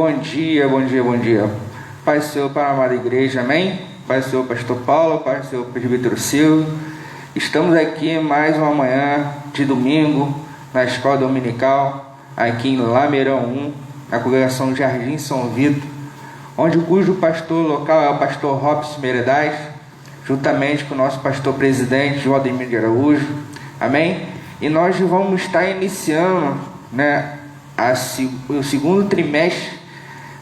Bom dia, bom dia, bom dia. Paz do Senhor para a amada igreja, amém? Paz do Senhor, pastor Paulo, paz do Senhor, presbítero Silvio. Estamos aqui mais uma manhã de domingo, na escola dominical, aqui em Lameirão 1, na congregação Jardim São Vito, cujo pastor local é o pastor Robson Meredaz, juntamente com o nosso pastor presidente, Valdemir de Araújo, amém? E nós vamos estar iniciando, o segundo trimestre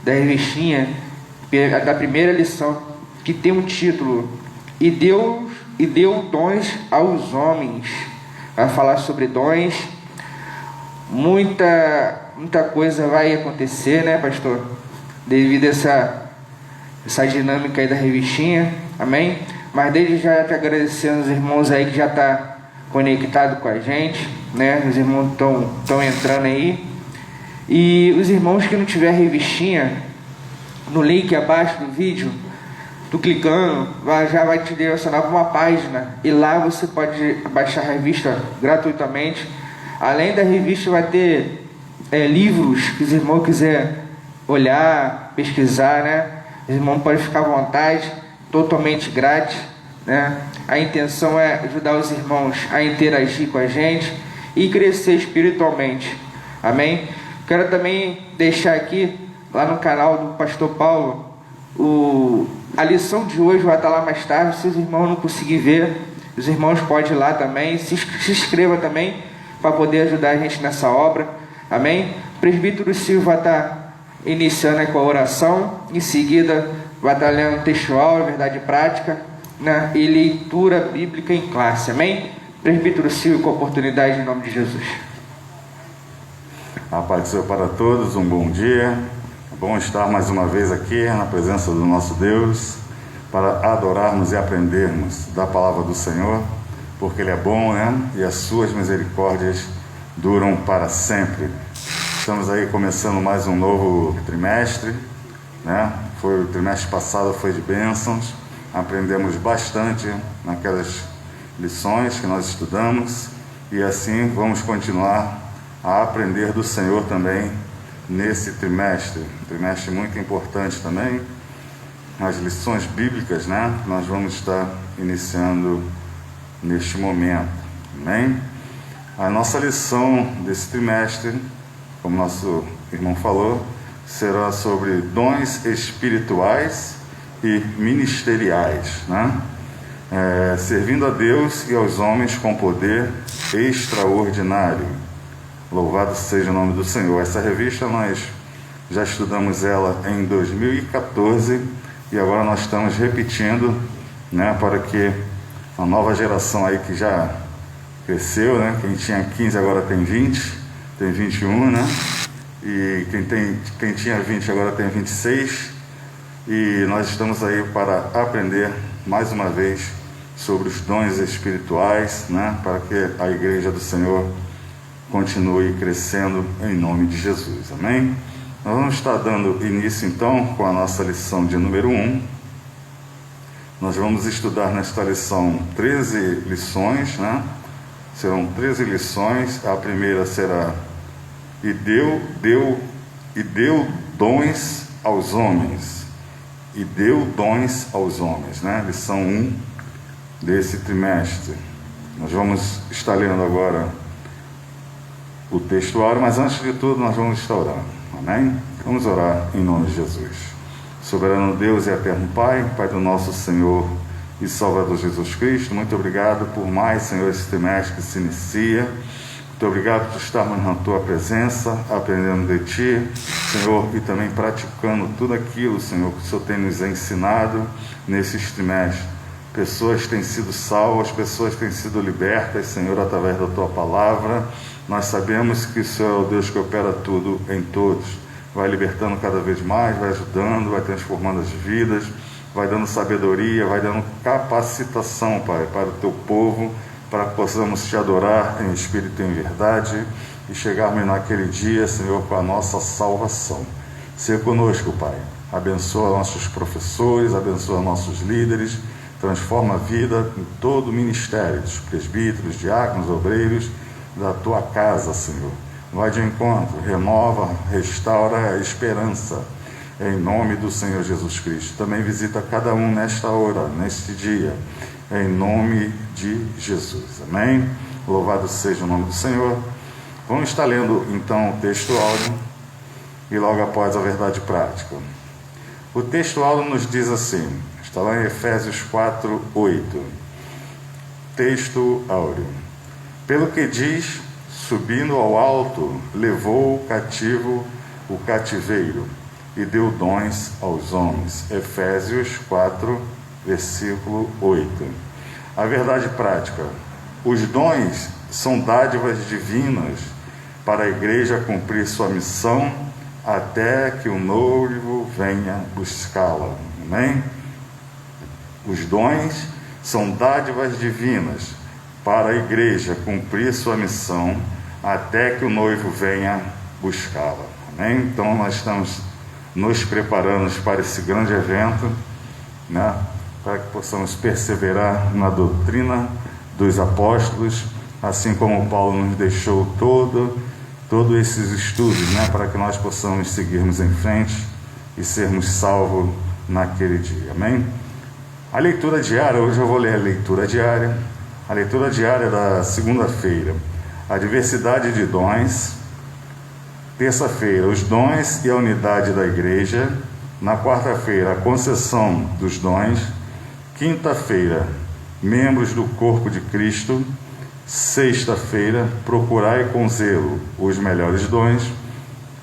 da revistinha, da primeira lição, que tem um título: E deu dons aos homens. Vai falar sobre dons. Muita coisa vai acontecer, né, pastor? Devido a essa dinâmica aí da revistinha, amém? Mas desde já te agradecendo os irmãos aí que já tá conectado com a gente, né? Os irmãos estão entrando aí. E os irmãos que não tiver revistinha, no link abaixo do vídeo, tu clicando, já vai te direcionar para uma página, e lá você pode baixar a revista gratuitamente. Além da revista, vai ter livros que os irmãos quiserem olhar, pesquisar, né? Os irmãos podem ficar à vontade, totalmente grátis, né? A intenção é ajudar os irmãos a interagir com a gente e crescer espiritualmente, amém? Quero também deixar aqui, lá no canal do pastor Paulo, a lição de hoje vai estar lá mais tarde. Se os irmãos não conseguirem ver, os irmãos podem ir lá também, se inscreva também, para poder ajudar a gente nessa obra, amém? O presbítero Silvio vai estar iniciando com a oração, em seguida vai estar lendo textual, verdade prática, né? E leitura bíblica em classe, amém? Presbítero Silvio, com a oportunidade, em nome de Jesus. A paz do Senhor para todos, um bom dia. É bom estar mais uma vez aqui na presença do nosso Deus, para adorarmos e aprendermos da palavra do Senhor, porque Ele é bom, né? E as suas misericórdias duram para sempre. Estamos aí começando mais um novo trimestre, né? O trimestre passado foi de bênçãos, aprendemos bastante naquelas lições que nós estudamos, e assim vamos continuar a aprender do Senhor também nesse trimestre. Um trimestre muito importante também, as lições bíblicas, né? Nós vamos estar iniciando neste momento, amém? A nossa lição desse trimestre, como nosso irmão falou, será sobre dons espirituais e ministeriais, né? Servindo a Deus e aos homens com poder extraordinário. Louvado seja o nome do Senhor. Essa revista nós já estudamos ela em 2014 e agora nós estamos repetindo, né, para que a nova geração aí que já cresceu, né, quem tinha 15 agora tem 20, tem 21, né, e quem tinha 20 agora tem 26, e nós estamos aí para aprender mais uma vez sobre os dons espirituais, né, para que a igreja do Senhor continue crescendo em nome de Jesus, amém? Nós vamos estar dando início então com a nossa lição de número 1. Nós vamos estudar nesta lição 13 lições, né? Serão 13 lições. A primeira será E deu dons aos homens. E deu dons aos homens, né? Lição 1 desse trimestre. Nós vamos estar lendo agora o textuário, mas antes de tudo nós vamos estar orando, amém? Vamos orar em nome de Jesus. Soberano Deus e eterno Pai, Pai do nosso Senhor e Salvador Jesus Cristo, muito obrigado por mais, Senhor, esse trimestre que se inicia. Muito obrigado por estarmos na Tua presença, aprendendo de Ti, Senhor, e também praticando tudo aquilo, Senhor, que o Senhor tem nos ensinado nesses trimestres. Pessoas têm sido salvas, pessoas têm sido libertas, Senhor, através da Tua palavra. Nós sabemos que o Senhor é o Deus que opera tudo em todos. Vai libertando cada vez mais, vai ajudando, vai transformando as vidas, vai dando sabedoria, vai dando capacitação, Pai, para o Teu povo, para que possamos Te adorar em espírito e em verdade e chegarmos naquele dia, Senhor, com a nossa salvação. Seja conosco, Pai. Abençoa nossos professores, abençoa nossos líderes, transforma a vida em todo o ministério, dos presbíteros, diáconos, obreiros, da Tua casa, Senhor. vai de encontro, renova, restaura a esperança, em nome do Senhor Jesus Cristo. Também visita cada um nesta hora, neste dia, em nome de Jesus. Amém? Louvado seja o nome do Senhor. Vamos estar lendo então o texto áudio e logo após a verdade prática. O texto áudio nos diz assim, está lá em Efésios 4:8. Texto áudio. Pelo que diz, subindo ao alto, levou cativo o cativeiro e deu dons aos homens. Efésios 4, versículo 8. A verdade prática. Os dons são dádivas divinas para a igreja cumprir sua missão até que o noivo venha buscá-la. Amém? Os dons são dádivas divinas para a igreja cumprir sua missão até que o noivo venha buscá-la. Amém? Então nós estamos nos preparando para esse grande evento, né? Para que possamos perseverar na doutrina dos apóstolos, assim como Paulo nos deixou todos esses estudos, né? Para que nós possamos seguirmos em frente e sermos salvos naquele dia. Amém? A leitura diária, hoje eu vou ler a leitura diária. A leitura diária da segunda-feira, a diversidade de dons. Terça-feira, os dons e a unidade da igreja. Na quarta-feira, a concessão dos dons. Quinta-feira, membros do corpo de Cristo. Sexta-feira, procurai com zelo os melhores dons.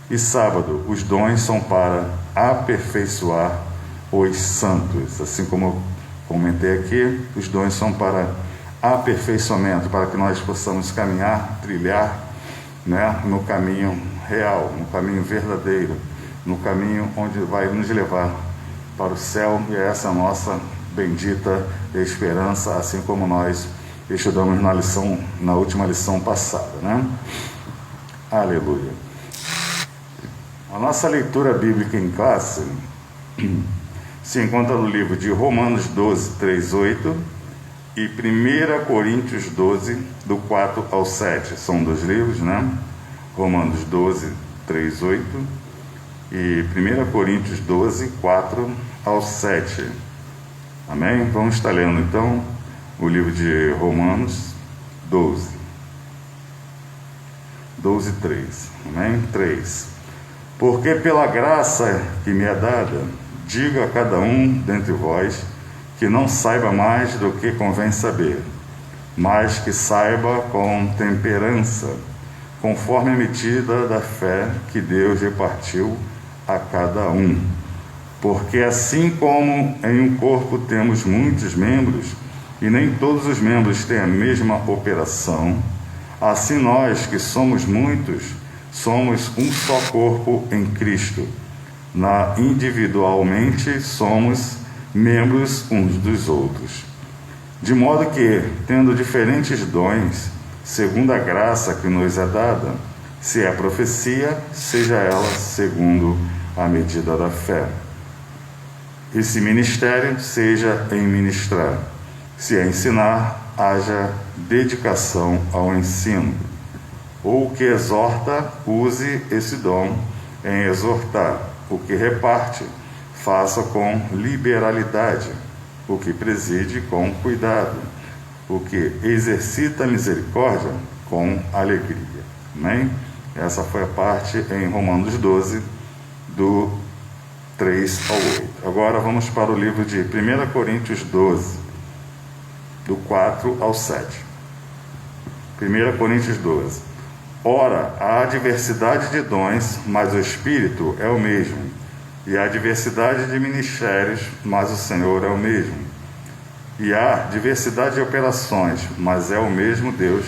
E sábado, os dons são para aperfeiçoar os santos. Assim como eu comentei aqui, os dons são para aperfeiçoamento, para que nós possamos caminhar, trilhar, né, no caminho real, no caminho verdadeiro, no caminho onde vai nos levar para o céu, e é essa a nossa bendita esperança, assim como nós estudamos na última lição passada, né? Aleluia. A nossa leitura bíblica em classe se encontra no livro de Romanos 12, 3-8 e 1 Coríntios 12, do 4 ao 7. São dois livros, né? Romanos 12, 3-8 e 1 Coríntios 12, 4 ao 7. Amém? Vamos estar lendo então o livro de Romanos 12, 3. Amém? 3. Porque pela graça que me é dada, digo a cada um dentre vós que não saiba mais do que convém saber, mas que saiba com temperança, conforme a medida da fé que Deus repartiu a cada um. Porque assim como em um corpo temos muitos membros, e nem todos os membros têm a mesma operação, assim nós, que somos muitos, somos um só corpo em Cristo. Individualmente somos membros uns dos outros. De modo que, tendo diferentes dons, segundo a graça que nos é dada, se é profecia, seja ela segundo a medida da fé. E se ministério, seja em ministrar. Se é ensinar, haja dedicação ao ensino. Ou o que exorta, use esse dom em exortar. O que reparte, faça com liberalidade. O que preside, com cuidado. O que exercita a misericórdia, com alegria. Amém? Essa foi a parte em Romanos 12, do 3 ao 8. Agora vamos para o livro de 1 Coríntios 12, do 4 ao 7. 1 Coríntios 12. Ora, há diversidade de dons, mas o Espírito é o mesmo. E há diversidade de ministérios, mas o Senhor é o mesmo. E há diversidade de operações, mas é o mesmo Deus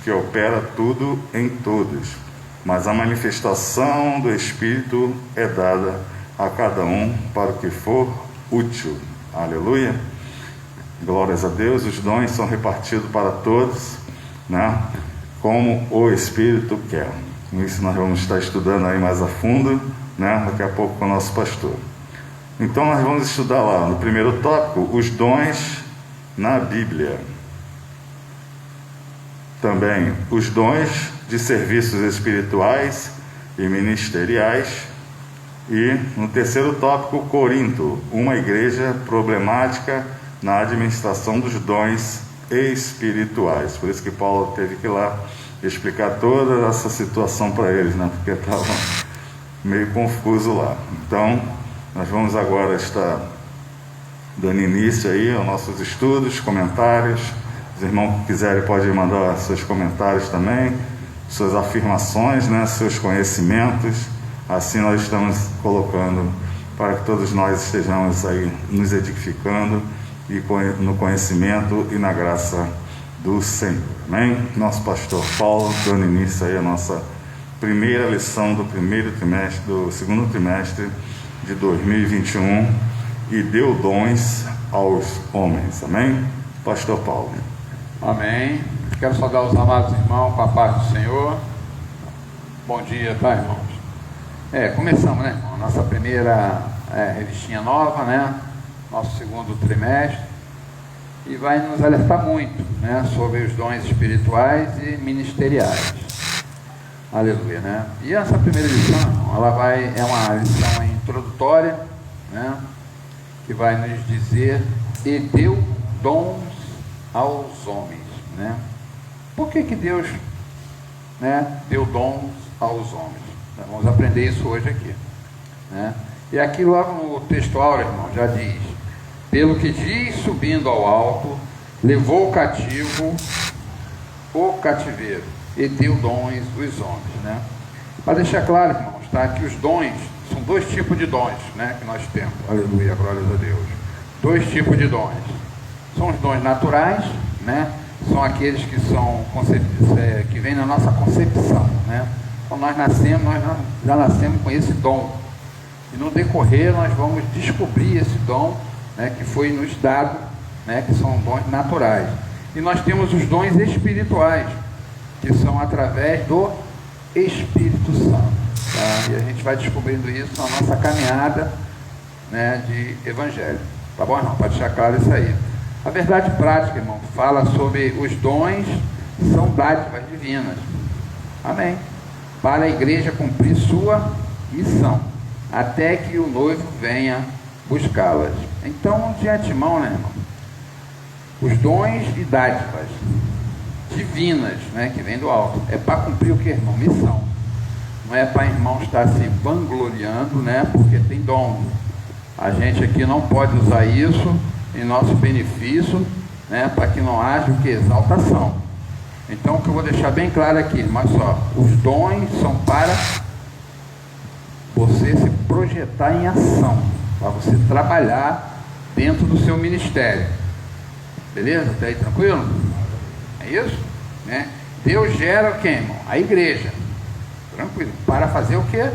que opera tudo em todos. Mas a manifestação do Espírito é dada a cada um para o que for útil. Aleluia. Glórias a Deus. Os dons são repartidos para todos, né? Como o Espírito quer. Isso nós vamos estar estudando aí mais a fundo, né? Daqui a pouco com o nosso pastor. Então nós vamos estudar lá no primeiro tópico os dons na Bíblia. Também os dons de serviços espirituais e ministeriais. E no terceiro tópico, Corinto, uma igreja problemática na administração dos dons espirituais. Por isso que Paulo teve que ir lá explicar toda essa situação para eles, né? Porque estava meio confuso lá. Então, nós vamos agora estar dando início aí aos nossos estudos, comentários. Os irmãos que quiserem podem mandar seus comentários também, suas afirmações, né? Seus conhecimentos. Assim nós estamos colocando para que todos nós estejamos aí nos edificando e no conhecimento e na graça do Senhor. Amém? Nosso pastor Paulo dando início aí a nossa primeira lição do segundo trimestre de 2021 e deu dons aos homens. Amém? Pastor Paulo. Amém. Quero saudar os amados irmãos com a paz do Senhor. Bom dia, tá, irmãos? Começamos, né, irmão? Nossa primeira revistinha nova, né? Nosso segundo trimestre. E vai nos alertar muito, né, sobre os dons espirituais e ministeriais. Aleluia, né? E essa primeira lição, irmão, é uma lição introdutória, né? Que vai nos dizer: e deu dons aos homens, né? Por que Deus, né, deu dons aos homens? Vamos aprender isso hoje aqui, né? E aqui logo no textual, irmão, já diz: pelo que diz, subindo ao alto, levou o cativo o cativeiro e deu dons os homens, né? Para deixar claro, irmãos, tá, que os dons são dois tipos de dons, né, que nós temos. Aleluia, glória a Deus. Dois tipos de dons. São os dons naturais, né? São aqueles que são que vêm na nossa concepção, né? Quando nós nascemos, nós já nascemos com esse dom. E no decorrer nós vamos descobrir esse dom, né, que foi nos dado, né, que são dons naturais. E nós temos os dons espirituais, que são através do Espírito Santo. Tá? E a gente vai descobrindo isso na nossa caminhada, né, de evangelho. Tá bom, irmão? Para deixar claro isso aí. A verdade prática, irmão, fala sobre os dons, são dádivas divinas. Amém. Para a igreja cumprir sua missão, até que o noivo venha buscá-las. Então, de antemão, né, irmão, os dons e dádivas divinas, né, que vem do alto, é para cumprir o que, irmão? Missão. Não é para irmão estar se vangloriando, né, porque tem dom. A gente aqui não pode usar isso em nosso benefício, né, para que não haja o que? Exaltação. Então, o que eu vou deixar bem claro aqui, mas só, os dons são para você se projetar em ação, para você trabalhar dentro do seu ministério. Beleza? Está aí tranquilo? É isso? Né? Deus gera o que, irmão? A igreja. Tranquilo. Para fazer o que?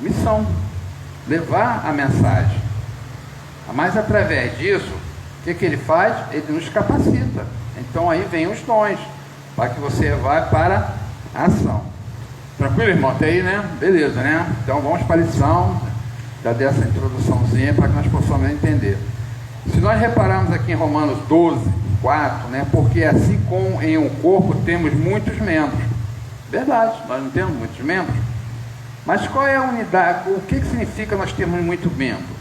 Missão. Levar a mensagem. Mas através disso, o que ele faz? Ele nos capacita. Então aí vem os dons, para que você vá para a ação. Tranquilo, irmão? Até aí, né? Beleza, né? Então vamos para a lição. Já dei essa introduçãozinha para que nós possamos entender. Se nós repararmos aqui em Romanos 12, 4, né? Porque assim como em um corpo temos muitos membros. Verdade, nós não temos muitos membros. Mas qual é a unidade? O que significa nós termos muitos membros?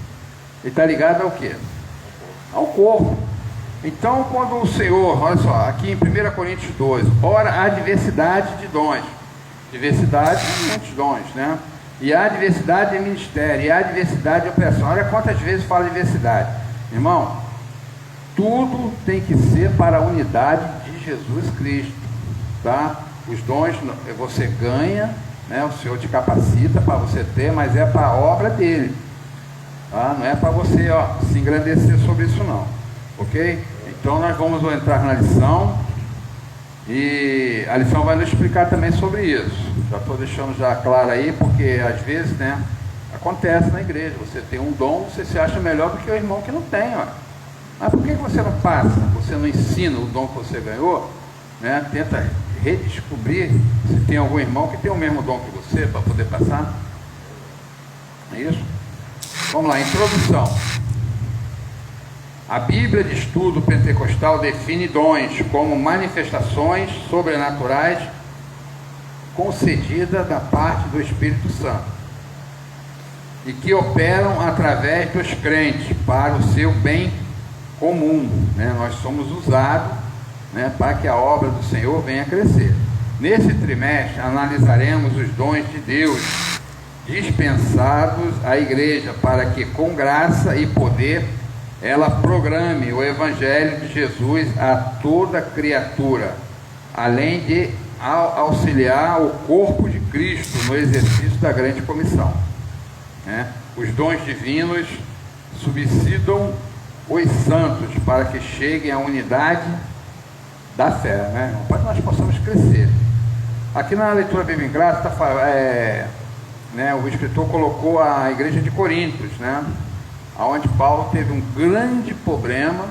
Ele está ligado ao quê? Ao corpo. Então, quando o Senhor, olha só, aqui em 1 Coríntios 12, ora, há diversidade de dons. Diversidade de muitos dons, né? E há diversidade de ministério, e há diversidade de operação. Olha quantas vezes fala diversidade. Irmão, tudo tem que ser para a unidade de Jesus Cristo, tá? Os dons você ganha, né? O Senhor te capacita para você ter, mas é para a obra dele, tá? Não é para você, ó, se engrandecer sobre isso não, ok? Então nós vamos entrar na lição, e a lição vai nos explicar também sobre isso. Já estou deixando já claro aí, porque às vezes, né, acontece na igreja, você tem um dom, você se acha melhor do que o irmão que não tem, ó. Mas por que você não passa? Você não ensina o dom que você ganhou, né? Tenta redescobrir se tem algum irmão que tem o mesmo dom que você, para poder passar. É isso? Vamos lá, introdução. A Bíblia de Estudo Pentecostal define dons como manifestações sobrenaturais concedida da parte do Espírito Santo e que operam através dos crentes para o seu bem comum, né? Nós somos usados, né, para que a obra do Senhor venha a crescer. Nesse trimestre analisaremos os dons de Deus dispensados à igreja para que com graça e poder ela programe o Evangelho de Jesus a toda criatura, além de auxiliar o corpo de Cristo no exercício da grande comissão, né? Os dons divinos subsidam os santos para que cheguem à unidade da fé, né? Para que nós possamos crescer. Aqui na leitura bíblica em graça, né, o escritor colocou a igreja de Coríntios, né, onde Paulo teve um grande problema,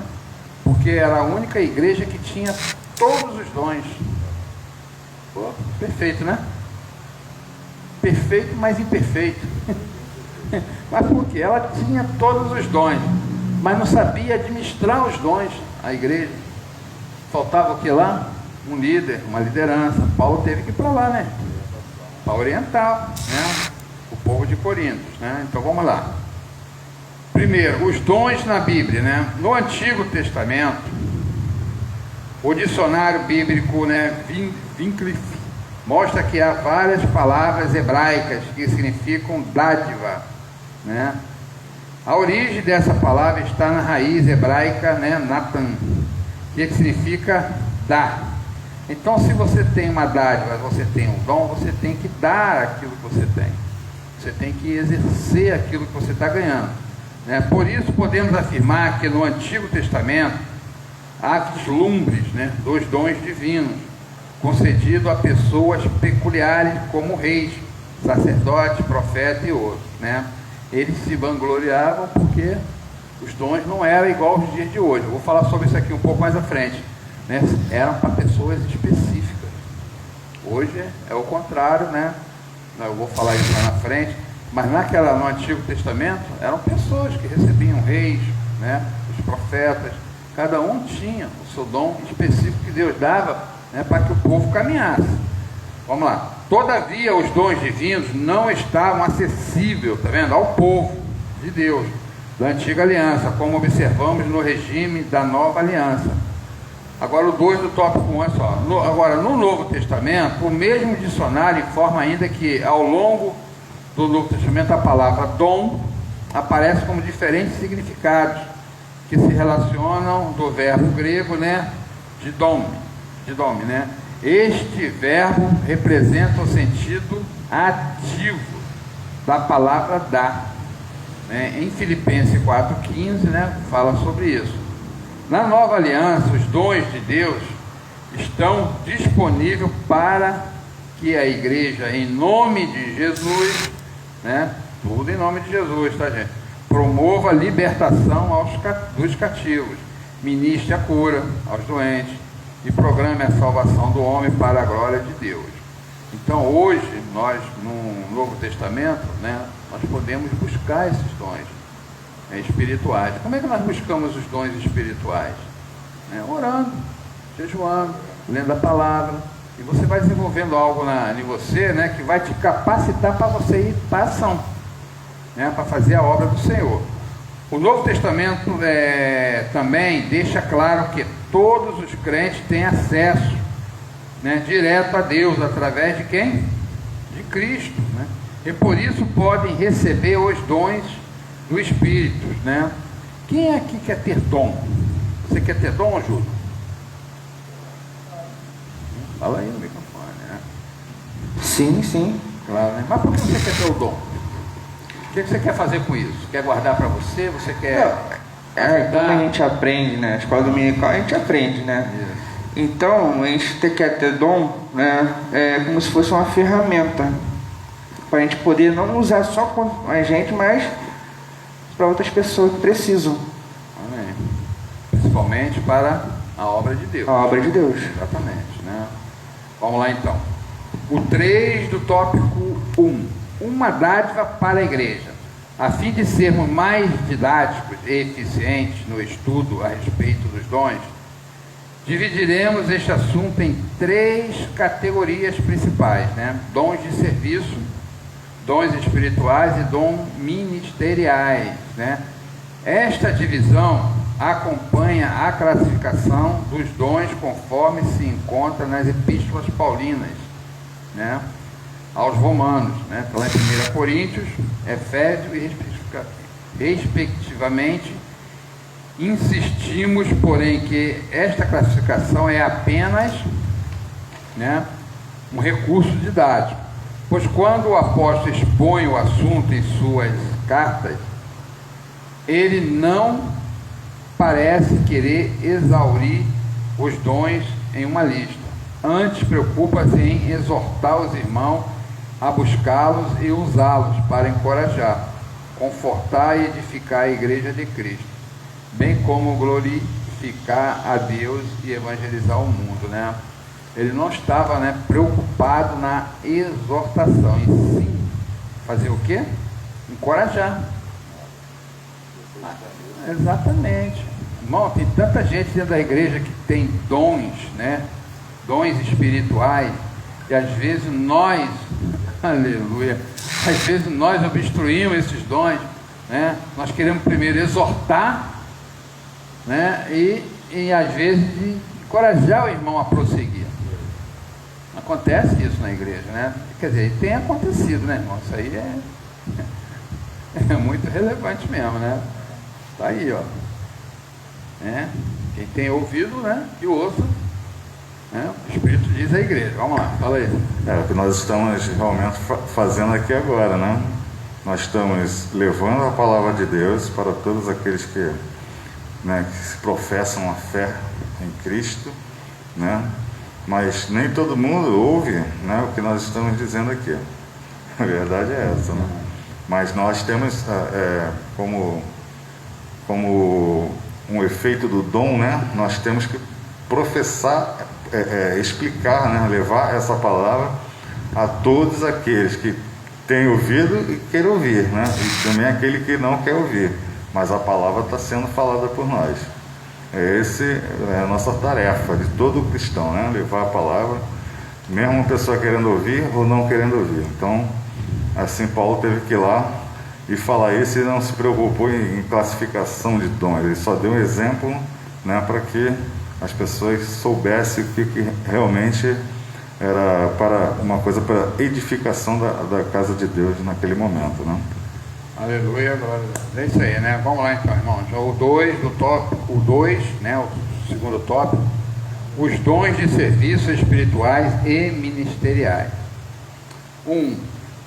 porque era a única igreja que tinha todos os dons. Pô, perfeito, né? Perfeito, mas imperfeito. Mas por quê? Ela tinha todos os dons, mas não sabia administrar os dons, a igreja. Faltava o que lá? Um líder, uma liderança. Paulo teve que ir para lá, né? Para orientar, né, o povo de Coríntios, né? Então vamos lá. Primeiro, os dons na Bíblia, né? No Antigo Testamento, o dicionário bíblico, né, Wycliffe, mostra que há várias palavras hebraicas que significam dádiva, né? A origem dessa palavra está na raiz hebraica, né, Natan, que significa dar. Então, se você tem uma dádiva, você tem um dom, você tem que dar aquilo que você tem. Você tem que exercer aquilo que você está ganhando, né? Por isso, podemos afirmar que no Antigo Testamento há vislumbres, né, dos dons divinos, concedidos a pessoas peculiares como reis, sacerdotes, profetas e outros, né? Eles se vangloriavam porque os dons não eram igual aos dias de hoje. Eu vou falar sobre isso aqui um pouco mais à frente, né? Eram para pessoas específicas. Hoje é o contrário, né? Eu vou falar isso lá na frente, mas no Antigo Testamento eram pessoas que recebiam reis, né? Os profetas, cada um tinha o seu dom específico que Deus dava, né, para que o povo caminhasse. Vamos lá. Todavia os dons divinos não estavam acessíveis, tá vendo, ao povo de Deus da antiga aliança, como observamos no regime da nova aliança. Agora o 2 do tópico 1, é só. Agora, no Novo Testamento, o mesmo dicionário informa ainda que ao longo do Novo Testamento a palavra dom aparece como diferentes significados que se relacionam do verbo grego, né, didome, né? Este verbo representa o sentido ativo da palavra dar, né? Em Filipenses 4,15, né, fala sobre isso. Na nova aliança, os dons de Deus estão disponíveis para que a igreja, em nome de Jesus, né, tudo em nome de Jesus, tá, gente? Promova a libertação dos cativos, ministre a cura aos doentes e programe a salvação do homem para a glória de Deus. Então hoje, nós no Novo Testamento, né, nós podemos buscar esses dons espirituais. Como é que nós buscamos os dons espirituais? Orando, jejuando, lendo a palavra, e você vai desenvolvendo algo em você, né, que vai te capacitar para você ir para a ação, né, para fazer a obra do Senhor. O Novo Testamento também deixa claro que todos os crentes têm acesso, né, direto a Deus, através de quem? De Cristo, né? E por isso podem receber os dons do Espírito, né? Quem aqui quer ter dom? Você quer ter dom, Júlio? Fala aí no microfone, né? Sim, sim. Claro, né? Mas por que você quer ter o dom? O que você quer fazer com isso? Quer guardar para você? Você quer... Quando a gente aprende, né? Na escola dominical a gente aprende, né? Isso. Então, a gente quer ter dom, né? É como se fosse uma ferramenta para a gente poder não usar só com a gente, mas para outras pessoas que precisam. Amém. Principalmente para a obra de Deus. A obra de Deus. Exatamente, né? Vamos lá então. O 3 do tópico 1. Uma dádiva para a igreja. A fim de sermos mais didáticos e eficientes no estudo a respeito dos dons, Dividiremos este assunto em 3 categorias principais, né? Dons de serviço, dons espirituais e dons ministeriais, né? Esta divisão acompanha a classificação dos dons conforme se encontra nas epístolas paulinas, né, aos romanos, né? Então, em 1 Coríntios, Efésios e respectivamente. Insistimos, porém, que esta classificação é apenas, né, um recurso didático, pois quando o apóstolo expõe o assunto em suas cartas, ele não parece querer exaurir os dons em uma lista. Antes, preocupa-se em exortar os irmãos a buscá-los e usá-los para encorajar, confortar e edificar a igreja de Cristo, bem como glorificar a Deus e evangelizar o mundo, né? Ele não estava, né, preocupado na exortação, e sim fazer o quê? Encorajar. Exatamente. Irmão, tem tanta gente dentro da igreja que tem dons, né? Dons espirituais, e às vezes nós, aleluia, às vezes nós obstruímos esses dons, né? Nós queremos primeiro exortar, né? E às vezes encorajar o irmão a prosseguir. Acontece isso na igreja, né? Quer dizer, tem acontecido, né, irmão? Isso aí é muito relevante mesmo, né? Tá aí, ó. Quem tem ouvido, né, que ouça, né? O Espírito diz à igreja. Vamos lá, fala aí. É o que nós estamos realmente fazendo aqui agora, né? Nós estamos levando a palavra de Deus para todos aqueles que, né, que se professam a fé em Cristo, né? Mas nem todo mundo ouve, né, o que nós estamos dizendo aqui. A verdade é essa, né? Mas nós temos como um efeito do dom, né? Nós temos que professar, explicar, né? Levar essa palavra a todos aqueles que têm ouvido e querem ouvir, né? E também aquele que não quer ouvir, mas a palavra está sendo falada por nós. Essa é a nossa tarefa de todo cristão, né? Levar a palavra, mesmo uma pessoa querendo ouvir ou não querendo ouvir. Então, assim, Paulo teve que ir lá e falar isso, e não se preocupou em classificação de dons. Ele só deu um exemplo, né, para que as pessoas soubessem o que realmente era para uma coisa para edificação da casa de Deus naquele momento, né? Aleluia, glória a Deus. É isso aí, né? Vamos lá então, irmãos. O 2 do tópico, o 2, né, o segundo tópico, os dons de serviço espirituais e ministeriais. 1.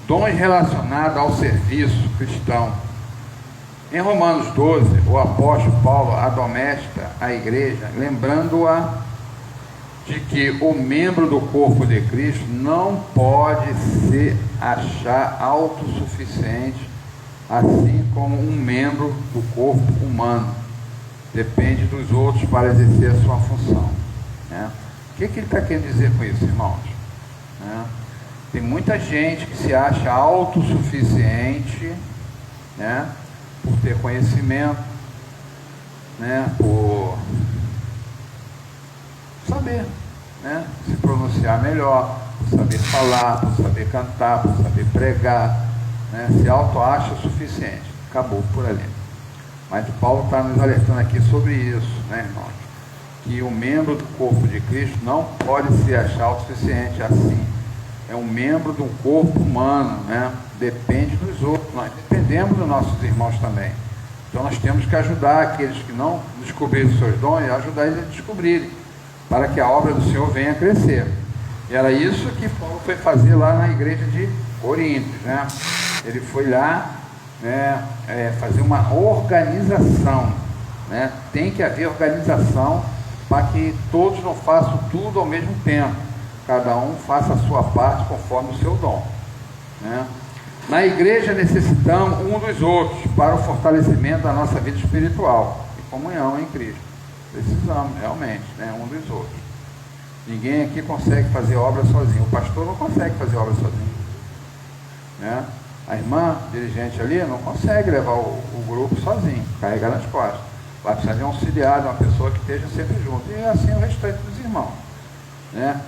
Dons relacionados ao serviço cristão. Em Romanos 12, o apóstolo Paulo admoesta a igreja, lembrando-a de que o membro do corpo de Cristo não pode se achar autossuficiente, assim como um membro do corpo humano depende dos outros para exercer a sua função, né? O que ele está querendo dizer com isso, irmãos? Né? Tem muita gente que se acha autossuficiente, né, por ter conhecimento, né, por saber, né, se pronunciar melhor, por saber falar, por saber cantar, por saber pregar, né, se auto-acha o suficiente. Acabou por ali. Mas o Paulo está nos alertando aqui sobre isso, né, irmãos? Que o membro do corpo de Cristo não pode se achar autossuficiente assim. É um membro de um corpo humano, né? Depende dos outros. Nós dependemos dos nossos irmãos também. Então nós temos que ajudar aqueles que não descobriram os seus dons, e ajudar eles a descobrirem, para que a obra do Senhor venha a crescer. E era isso que Paulo foi fazer lá na igreja de Coríntios, né? Ele foi lá, né, fazer uma organização, né? Tem que haver organização para que todos não façam tudo ao mesmo tempo. Cada um faça a sua parte conforme o seu dom, né? Na igreja necessitamos um dos outros para o fortalecimento da nossa vida espiritual e comunhão em Cristo. Precisamos realmente, né, um dos outros. Ninguém aqui consegue fazer obra sozinho. O pastor não consegue fazer obra sozinho, né? A irmã dirigente ali não consegue levar o grupo sozinho, carregar nas costas. vai precisar de um auxiliar, de uma pessoa que esteja sempre junto. E assim o restante dos irmãos, né?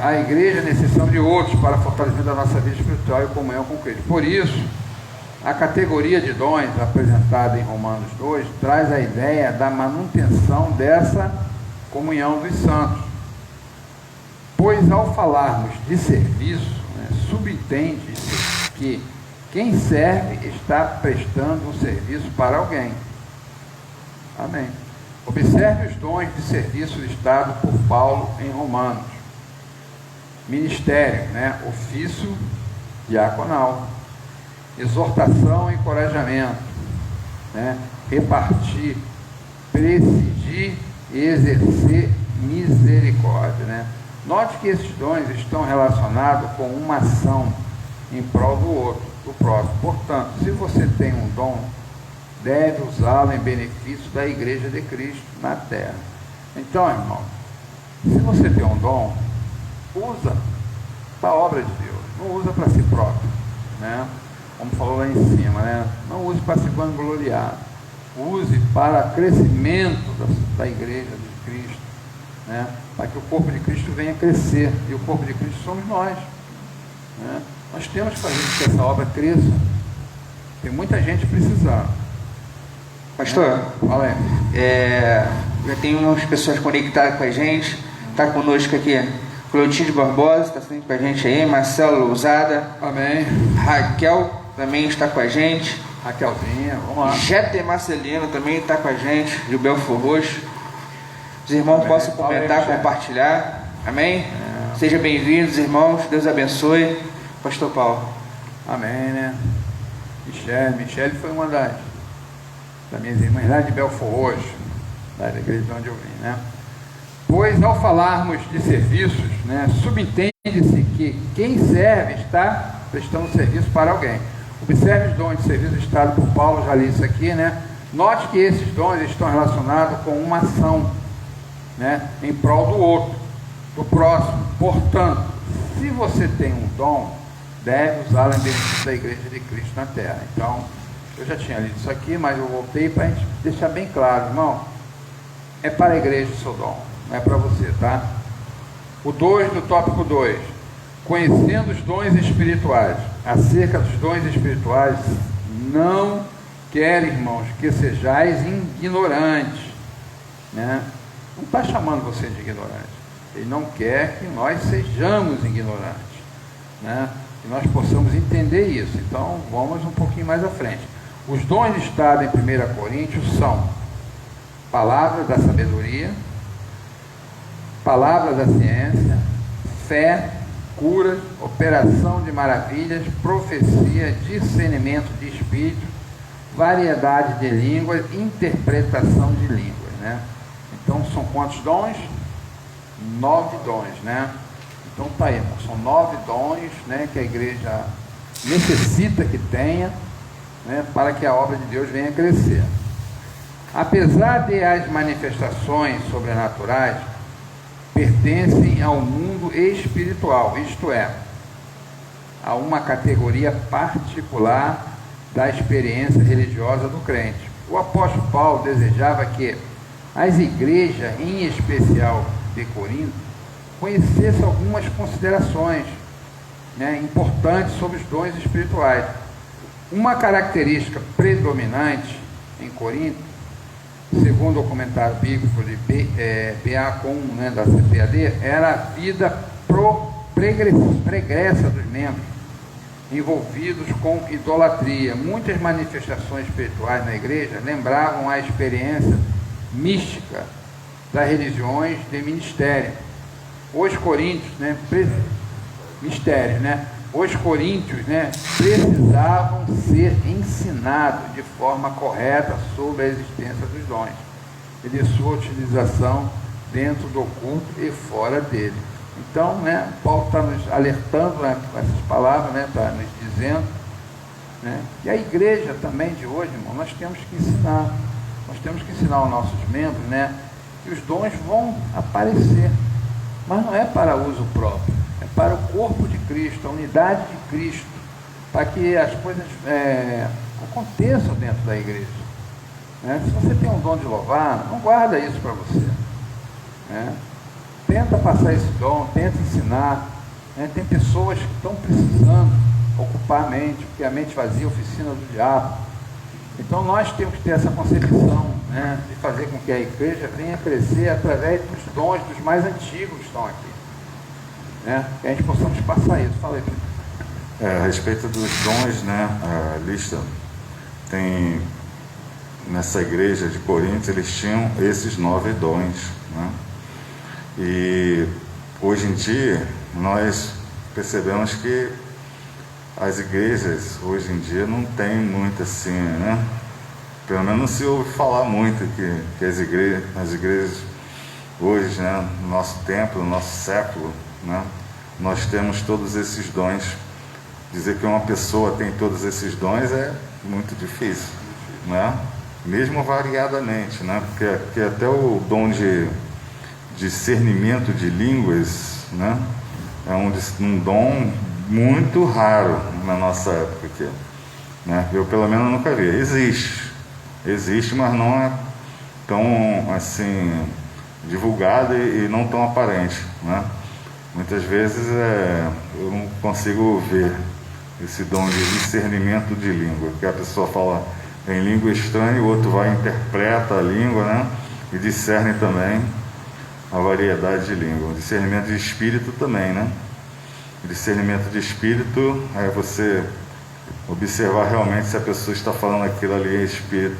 A igreja necessita de outros para fortalecimento da nossa vida espiritual e comunhão com Cristo. Por isso, a categoria de dons apresentada em Romanos 2 traz a ideia da manutenção dessa comunhão dos santos. Pois ao falarmos de serviço, subentende-se que quem serve está prestando um serviço para alguém. Amém. Observe os dons de serviço listados por Paulo em Romanos. Ministério, ofício diaconal, exortação e encorajamento, repartir, presidir e exercer misericórdia. Note que esses dons estão relacionados com uma ação em prol do outro, do próximo. Portanto, se você tem um dom, deve usá-lo em benefício da Igreja de Cristo na terra. Então, irmão, se você tem um dom, usa para a obra de Deus, não usa para si próprio, como falou lá em cima, não use para se vangloriar, use para crescimento da Igreja de Cristo, para que o corpo de Cristo venha crescer, e o corpo de Cristo somos nós, nós temos que fazer com que essa obra cresça, tem muita gente precisando. Pastor, Fala aí. Já tem umas pessoas conectadas com a gente, está conosco aqui Clotilde Barbosa, está sempre com a gente aí, Marcelo Lousada, Amém. Raquel também está com a gente, Raquelzinha, vamos lá. Jeter Marcelino também está com a gente, de Belfor Roxo. Os irmãos Amém. possam comentar, compartilhar, amém? Sejam bem-vindos, irmãos, Deus abençoe. Pastor Paulo. Amém, Michele foi uma das minhas irmãs lá de Belfor Roxo, da igreja de onde eu vim, Pois ao falarmos de serviços, subentende-se que quem serve está prestando serviço para alguém. Observe os dons de serviço listados por Paulo, já li isso aqui, Note que esses dons estão relacionados com uma ação, em prol do outro, do próximo. Portanto, se você tem um dom, deve usá-lo em benefício da Igreja de Cristo na terra. Então, eu já tinha lido isso aqui, mas eu voltei para a gente deixar bem claro, irmão, é para a igreja o seu dom, não é para você, tá? O 2 do tópico 2, conhecendo os dons espirituais. Acerca dos dons espirituais, não quero, irmãos, que sejais ignorantes, não está chamando você de ignorante, ele não quer que nós sejamos ignorantes, que nós possamos entender isso. Então, vamos um pouquinho mais à frente. Os dons listados em 1 Coríntios são palavra da sabedoria, palavra da ciência, fé, curas, operação de maravilhas, profecia, discernimento de espírito, variedade de línguas, interpretação de línguas, Então, são quantos dons? 9 dons, Então, tá aí, irmão. São 9 dons, que a igreja necessita que tenha, para que a obra de Deus venha a crescer. Apesar de as manifestações sobrenaturais pertencem ao mundo espiritual, isto é, a uma categoria particular da experiência religiosa do crente. O apóstolo Paulo desejava que as igrejas, em especial de Corinto, conhecessem algumas considerações importantes sobre os dons espirituais. Uma característica predominante em Corinto, segundo o comentário bíblico de B.A. Kuhn, da CPAD, era a vida pregressa dos membros, envolvidos com idolatria. Muitas manifestações espirituais na igreja lembravam a experiência mística das religiões de ministério. Os coríntios, mistérios, os coríntios, precisavam ser ensinados de forma correta sobre a existência dos dons e de sua utilização dentro do culto e fora dele. Então, Paulo está nos alertando com essas palavras, está nos dizendo, e a igreja também de hoje, irmão, nós temos que ensinar aos nossos membros, que os dons vão aparecer, mas não é para uso próprio, é para o corpo de Cristo, a unidade de Cristo, para que as coisas aconteçam dentro da igreja. né? Se você tem um dom de louvar, não guarda isso para você, né? Tenta passar esse dom, tenta ensinar, né? Tem pessoas que estão precisando ocupar a mente, porque a mente vazia é a oficina do diabo. Então nós temos que ter essa concepção, né, de fazer com que a igreja venha crescer através dos dons dos mais antigos que estão aqui, né? Que a gente possamos passar isso. Fala aí, Pedro. A respeito dos dons, né, a lista tem, nessa igreja de Corinto, eles tinham esses 9 dons, né? E hoje em dia nós percebemos que as igrejas hoje em dia não tem muito assim, né? Pelo menos não se ouve falar muito que as igrejas hoje, né, no nosso tempo, no nosso século, né, nós temos todos esses dons. Dizer que uma pessoa tem todos esses dons é muito difícil, né? Mesmo variadamente, né? Porque até o dom de discernimento de línguas, né, é um dom muito raro na nossa época aqui, né? Eu pelo menos nunca vi. Existe, mas não é tão assim divulgado e não tão aparente, né? Muitas vezes eu não consigo ver esse dom de discernimento de língua, que a pessoa fala em língua estranha e o outro vai e interpreta a língua, né? E discerne também a variedade de língua. O discernimento de espírito também, né? O discernimento de espírito é você observar realmente se a pessoa está falando aquilo ali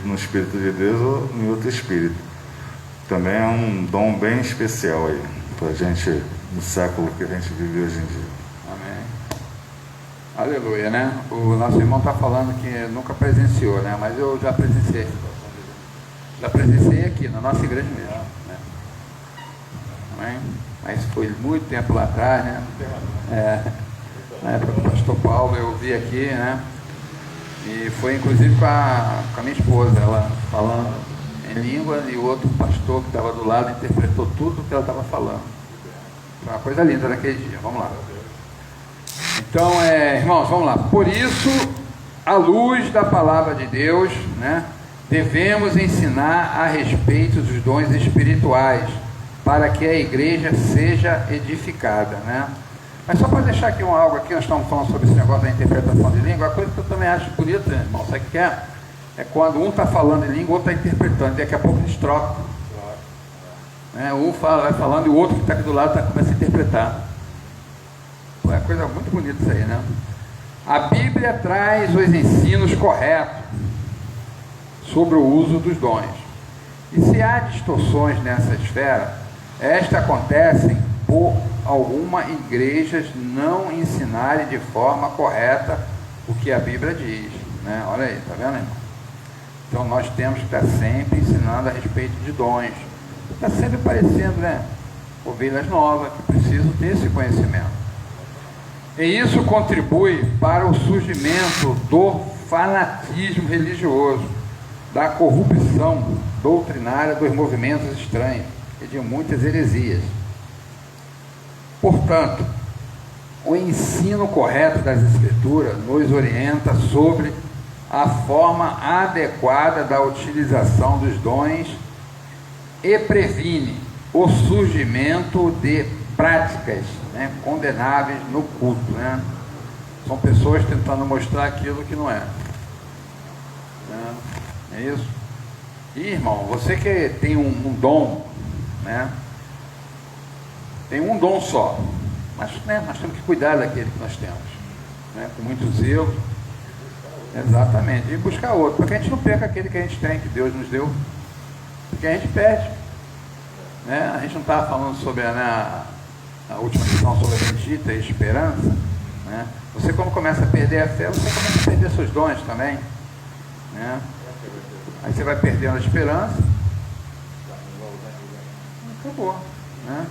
no Espírito de Deus ou em outro espírito. Também é um dom bem especial aí para a gente, no século que a gente vive hoje em dia. Amém. Aleluia, né? O nosso irmão está falando que nunca presenciou, né? Mas eu já presenciei. Já presenciei aqui, na nossa igreja mesmo, né? Amém? Mas foi muito tempo lá atrás, né? Na época do pastor Paulo, eu vi aqui, né? E foi inclusive com a minha esposa, ela falando em língua, e o outro pastor que estava do lado interpretou tudo o que ela estava falando. Foi uma coisa linda naquele dia. Vamos lá. Então, irmãos, vamos lá. Por isso, à luz da palavra de Deus, né, devemos ensinar a respeito dos dons espirituais, para que a igreja seja edificada, né? Mas só para deixar aqui algo aqui, nós estamos falando sobre esse negócio da interpretação de língua. A coisa que eu também acho bonita, irmão, sabe o que é? É quando um está falando em língua, o outro está interpretando, e daqui a pouco eles trocam, né? Um vai falando e o outro que está aqui do lado começa a interpretar. Pô, é uma coisa muito bonita isso aí, né? A Bíblia traz os ensinos corretos sobre o uso dos dons. E se há distorções nessa esfera, estas acontecem por algumas igrejas não ensinarem de forma correta o que a Bíblia diz, né? Olha aí, tá vendo, irmão? Então nós temos que estar sempre ensinando a respeito de dons. Está sempre aparecendo, né? Ovelhas novas que precisam ter esse conhecimento. E isso contribui para o surgimento do fanatismo religioso, da corrupção doutrinária dos movimentos estranhos e de muitas heresias. Portanto, o ensino correto das Escrituras nos orienta sobre a forma adequada da utilização dos dons e previne o surgimento de práticas, né, condenáveis no culto, né? São pessoas tentando mostrar aquilo que não é. É isso? E, irmão, você que tem um dom, né? Tem um dom só, mas, né, nós temos que cuidar daquele que nós temos, né, com muito zelo. Exatamente, e buscar outro, para que a gente não perca aquele que a gente tem, que Deus nos deu, porque a gente perde, né? A gente não estava falando sobre a última lição sobre a bendita esperança, né? Você, quando começa a perder a fé, você começa a perder seus dons também, né? Aí você vai perdendo a esperança, acabou, né?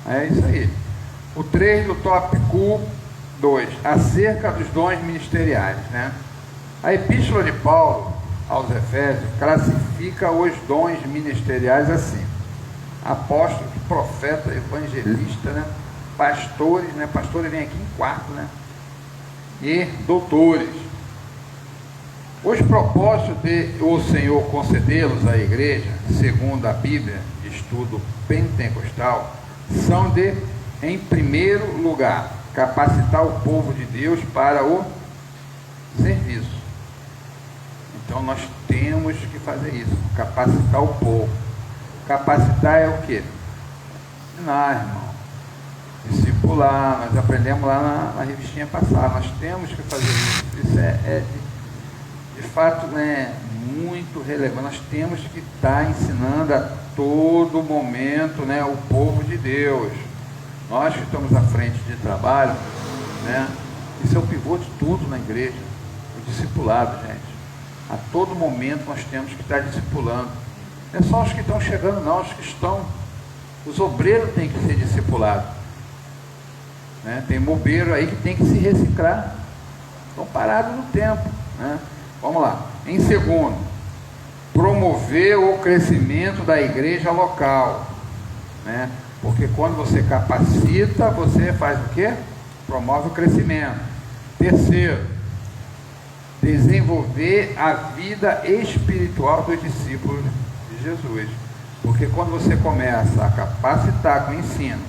É isso aí. O 3 do tópico 2, acerca dos dons ministeriais, né? A epístola de Paulo aos Efésios classifica os dons ministeriais assim: apóstolos, profeta, evangelista, né? Pastores, né? Pastores vem aqui em quarto, né? E doutores. Os propósitos de o Senhor concedê-los à igreja, segundo a Bíblia, estudo pentecostal, são de, em primeiro lugar, capacitar o povo de Deus para o serviço. Então nós temos que fazer isso, capacitar o povo. Capacitar é o quê? Ensinar, irmão. Discipular, nós aprendemos lá na revistinha passada, nós temos que fazer isso. Isso de fato, né, muito relevante. Nós temos que estar ensinando a todo momento, né, o povo de Deus. Nós que estamos à frente de trabalho, né, isso é o pivô de tudo na igreja, o discipulado, gente. A todo momento nós temos que estar discipulando. Não é só os que estão chegando, não, os que estão. Os obreiros têm que ser discipulados. Né? Tem bobeiro aí que tem que se reciclar. Estão parados no tempo. Né? Vamos lá. Em segundo, promover o crescimento da igreja local. Né? Porque quando você capacita, você faz o quê? Promove o crescimento. Terceiro, desenvolver a vida espiritual dos discípulos de Jesus. Porque quando você começa a capacitar com o ensino,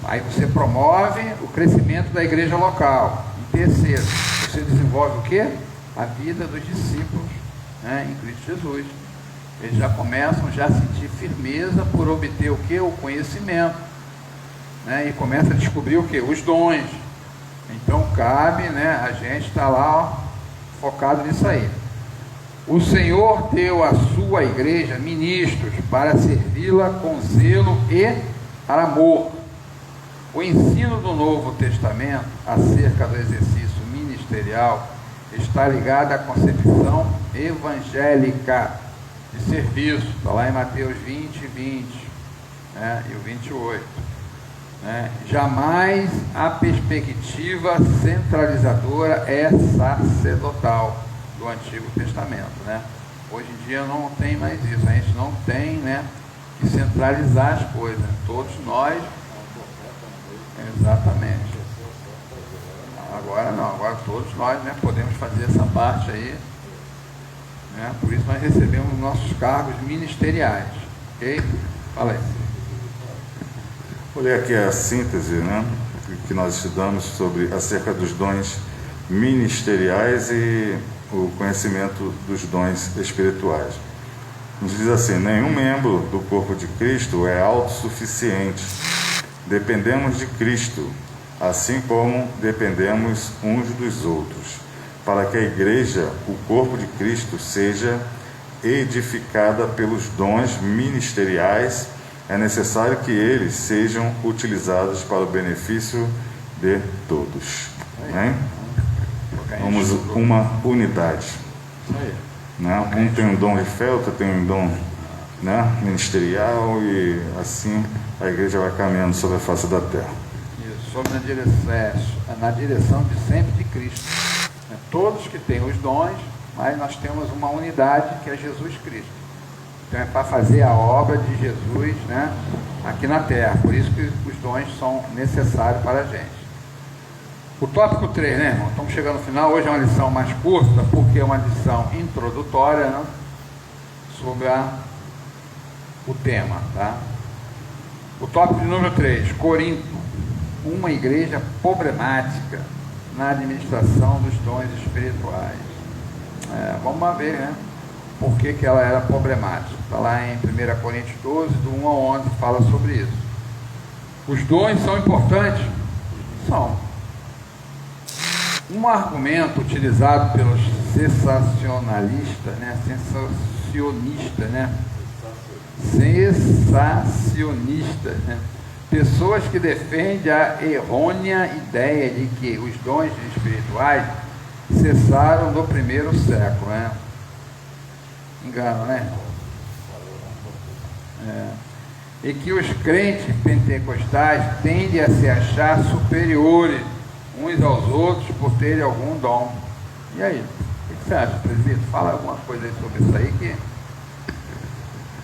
aí você promove o crescimento da igreja local. E terceiro, você desenvolve o quê? A vida dos discípulos, né, em Cristo Jesus. Eles já começam já a sentir firmeza por obter o quê? O conhecimento. Né, e começa a descobrir o quê? Os dons. Então cabe, né, a gente estar lá, ó, focado nisso aí. O Senhor deu à sua igreja ministros para servi-la com zelo e amor. O ensino do Novo Testamento acerca do exercício ministerial está ligado à concepção evangélica de serviço. Está lá em Mateus 20, 20, né, e o 28. Né? Jamais a perspectiva centralizadora é sacerdotal do Antigo Testamento. Né? Hoje em dia não tem mais isso, a gente não tem, né, que centralizar as coisas. Todos nós, exatamente. Agora não, agora todos nós, né, podemos fazer essa parte aí. Né? Por isso nós recebemos nossos cargos ministeriais. Ok? Fala aí. Olha aqui a síntese, né, que nós estudamos sobre acerca dos dons ministeriais e o conhecimento dos dons espirituais. Nos diz assim: nenhum membro do corpo de Cristo é autossuficiente. Dependemos de Cristo, assim como dependemos uns dos outros, para que a igreja, o corpo de Cristo, seja edificada pelos dons ministeriais. É necessário que eles sejam utilizados para o benefício de todos. Né? Vamos uma unidade. Né? Um tem um dom de fé, outro tem um dom, né, ministerial, e assim a igreja vai caminhando sobre a face da terra. Isso, sobre na direção de sempre de Cristo. Todos que têm os dons, mas nós temos uma unidade que é Jesus Cristo. Então é para fazer a obra de Jesus, né, aqui na terra. Por isso que os dons são necessários para a gente. O tópico 3, né, irmão? Estamos chegando no final. Hoje é uma lição mais curta, porque é uma lição introdutória, né, sobre o tema, tá? O tópico de número 3, Corinto, uma igreja problemática na administração dos dons espirituais. Vamos ver, né, por que ela era problemática. Está lá em 1 Coríntios 12, do 1 ao 11, fala sobre isso. Os dons são importantes? São. Um argumento utilizado pelos sensacionalistas, né, pessoas que defendem a errônea ideia de que os dons espirituais cessaram no primeiro século, né? Engano, né? E que os crentes pentecostais tendem a se achar superiores uns aos outros por terem algum dom. E aí? O que você acha, presbítero? Fala alguma coisa aí sobre isso aí que...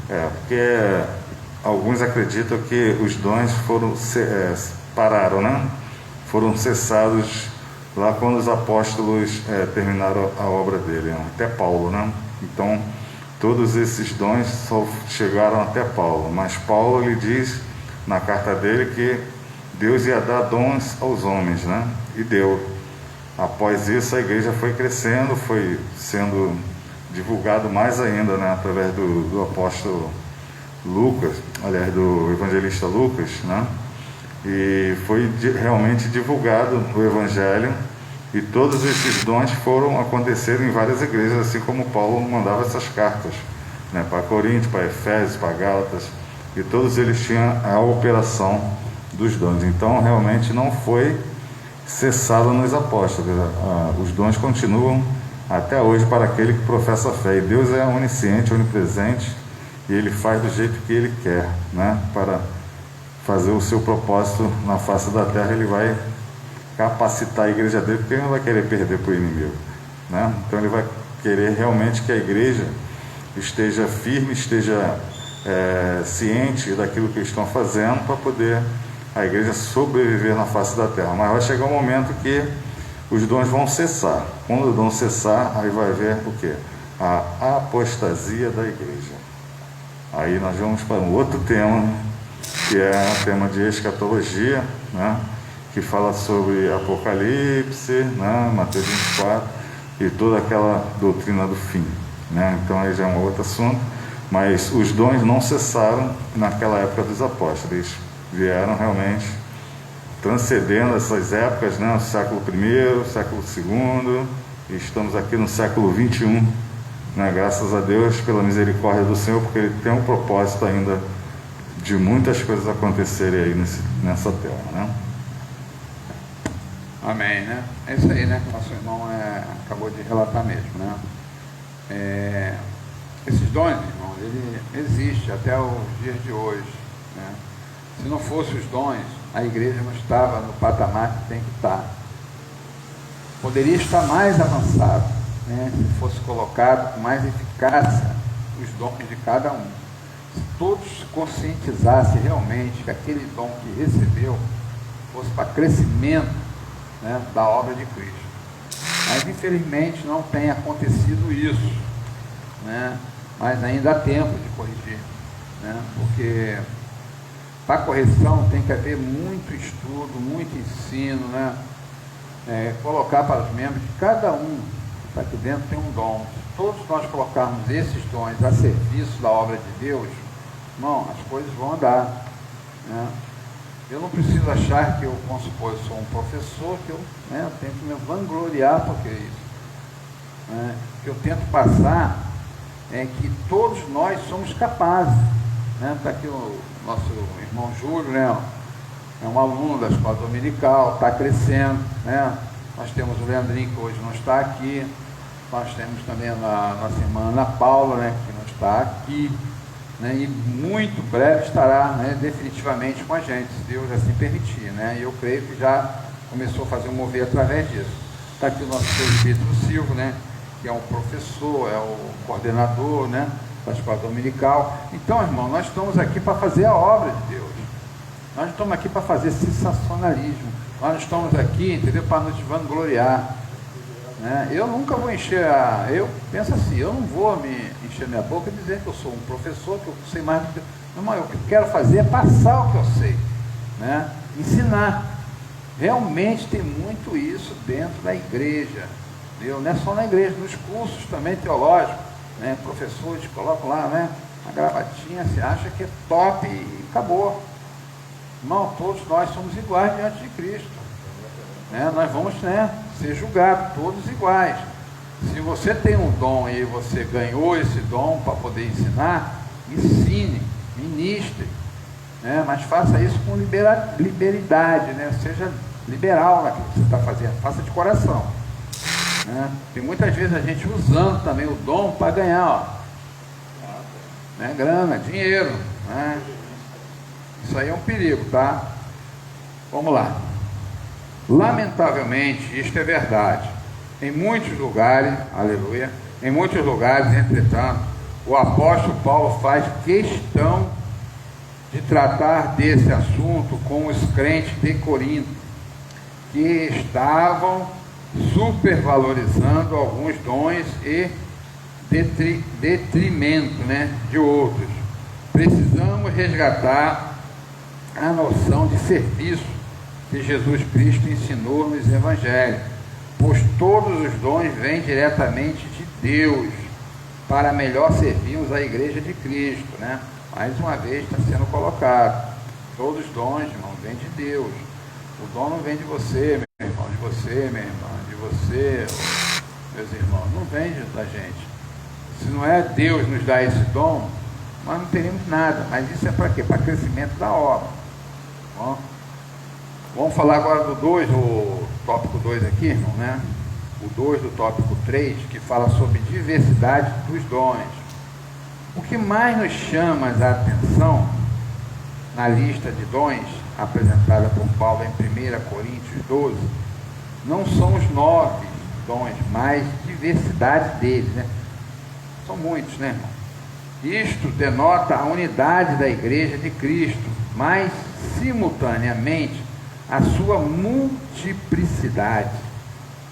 Porque alguns acreditam que os dons pararam, né? Foram cessados lá quando os apóstolos terminaram a obra dele, né? Até Paulo, né? Então, todos esses dons só chegaram até Paulo, mas Paulo lhe diz na carta dele que Deus ia dar dons aos homens, né? E deu. Após isso, a igreja foi crescendo, foi sendo divulgado mais ainda, né? Através do apóstolo Lucas, aliás, do evangelista Lucas, né? E foi realmente divulgado o evangelho, e todos esses dons foram acontecer em várias igrejas, assim como Paulo mandava essas cartas, né? Para Coríntios, para Efésios, para Gálatas, e todos eles tinham a operação dos dons. Então realmente não foi cessado nos apóstolos, os dons continuam até hoje para aquele que professa a fé, e Deus é onisciente, onipresente, e Ele faz do jeito que Ele quer, né? Para fazer o seu propósito na face da terra. Ele vai capacitar a igreja dele, porque Ele não vai querer perder para o inimigo, né? Então Ele vai querer realmente que a igreja esteja firme, esteja ciente daquilo que eles estão fazendo, para poder a igreja sobreviver na face da terra. Mas vai chegar um momento que os dons vão cessar. Quando o dom cessar, aí vai haver o quê? A apostasia da igreja. Aí nós vamos para um outro tema, que é o tema de escatologia, né? Que fala sobre Apocalipse, né? Mateus 24, e toda aquela doutrina do fim, né? Então aí já é um outro assunto, mas os dons não cessaram naquela época dos apóstolos. Eles vieram realmente transcendendo essas épocas, né? O século I, o século II, e estamos aqui no século XXI, né? Graças a Deus pela misericórdia do Senhor, porque Ele tem um propósito ainda de muitas coisas acontecerem aí nessa terra, né? Amém, né? É isso aí, né? Que o nosso irmão acabou de relatar mesmo, né? Esses dons, irmão, ele existe até os dias de hoje, né? Se não fossem os dons, a igreja não estava no patamar que tem que estar. Poderia estar mais avançado, né? Se fosse colocado com mais eficácia os dons de cada um. Se todos conscientizassem realmente que aquele dom que recebeu fosse para crescimento, né, da obra de Cristo. Mas infelizmente não tem acontecido isso, né? Mas ainda há tempo de corrigir, né? Porque para correção tem que haver muito estudo, muito ensino, né? Colocar para os membros que cada um que está aqui dentro tem um dom. Se todos nós colocarmos esses dons a serviço da obra de Deus, irmão, as coisas vão andar, né? Eu não preciso achar que eu, vamos supor, eu sou um professor, que eu tenho que me vangloriar porque é isso, né? O que eu tento passar é que todos nós somos capazes, né? Está aqui o nosso irmão Júlio, né? É um aluno da escola dominical, está crescendo, né? Nós temos o Leandrinho, que hoje não está aqui, nós temos também a nossa irmã Ana Paula, né? Que não está aqui, né? E muito breve estará, né, definitivamente com a gente, se Deus assim permitir, né? E eu creio que já começou a fazer um mover através disso. Está aqui o nosso presbítero Silvio, né? Que é um professor, é o coordenador, né, da escola dominical. Então, irmão, nós estamos aqui para fazer a obra de Deus. Nós não estamos aqui para fazer sensacionalismo. Nós não estamos aqui, entendeu, para nos vangloriar, né? Eu nunca vou eu penso assim, eu não vou me encher minha boca e dizer que eu sou um professor, que eu sei mais do que... Não, o que eu quero fazer é passar o que eu sei, né? Ensinar. Realmente tem muito isso dentro da igreja, entendeu? Não é só na igreja, nos cursos também teológicos, né? Professores colocam lá, né, a gravatinha, se acha que é top e acabou. Irmão, todos nós somos iguais diante de Cristo, né? Nós vamos, né, ser julgados, todos iguais. Se você tem um dom e você ganhou esse dom para poder ensinar, ensine, ministre, né? Mas faça isso com liberalidade, né? Seja liberal naquilo que você está fazendo, faça de coração, né? Tem muitas vezes a gente usando também o dom para ganhar, né, grana, dinheiro, né? Isso aí é um perigo, tá? Vamos lá. Lamentavelmente, isto é verdade. Em muitos lugares, aleluia, em muitos lugares, entretanto, o apóstolo Paulo faz questão de tratar desse assunto com os crentes de Corinto, que estavam supervalorizando alguns dons e detrimento, né, de outros. Precisamos resgatar a noção de serviço que Jesus Cristo ensinou nos Evangelhos, pois todos os dons vêm diretamente de Deus, para melhor servirmos a Igreja de Cristo, né? Mais uma vez está sendo colocado, todos os dons, irmão, vêm de Deus. O dom não vem de você, meu irmão, de você, minha irmã, de você, meus irmãos, não vem da gente. Se não é Deus nos dar esse dom, nós não teríamos nada, mas isso é para quê? Para crescimento da obra. Bom, vamos falar agora do 2, o tópico 2 aqui, irmão, né? O 2 do tópico 3, que fala sobre diversidade dos dons. O que mais nos chama a atenção na lista de dons apresentada por Paulo em 1 Coríntios 12, não são os 9 dons, mas diversidade deles, né? São muitos, né, irmão? Isto denota a unidade da Igreja de Cristo, mas simultaneamente a sua multiplicidade.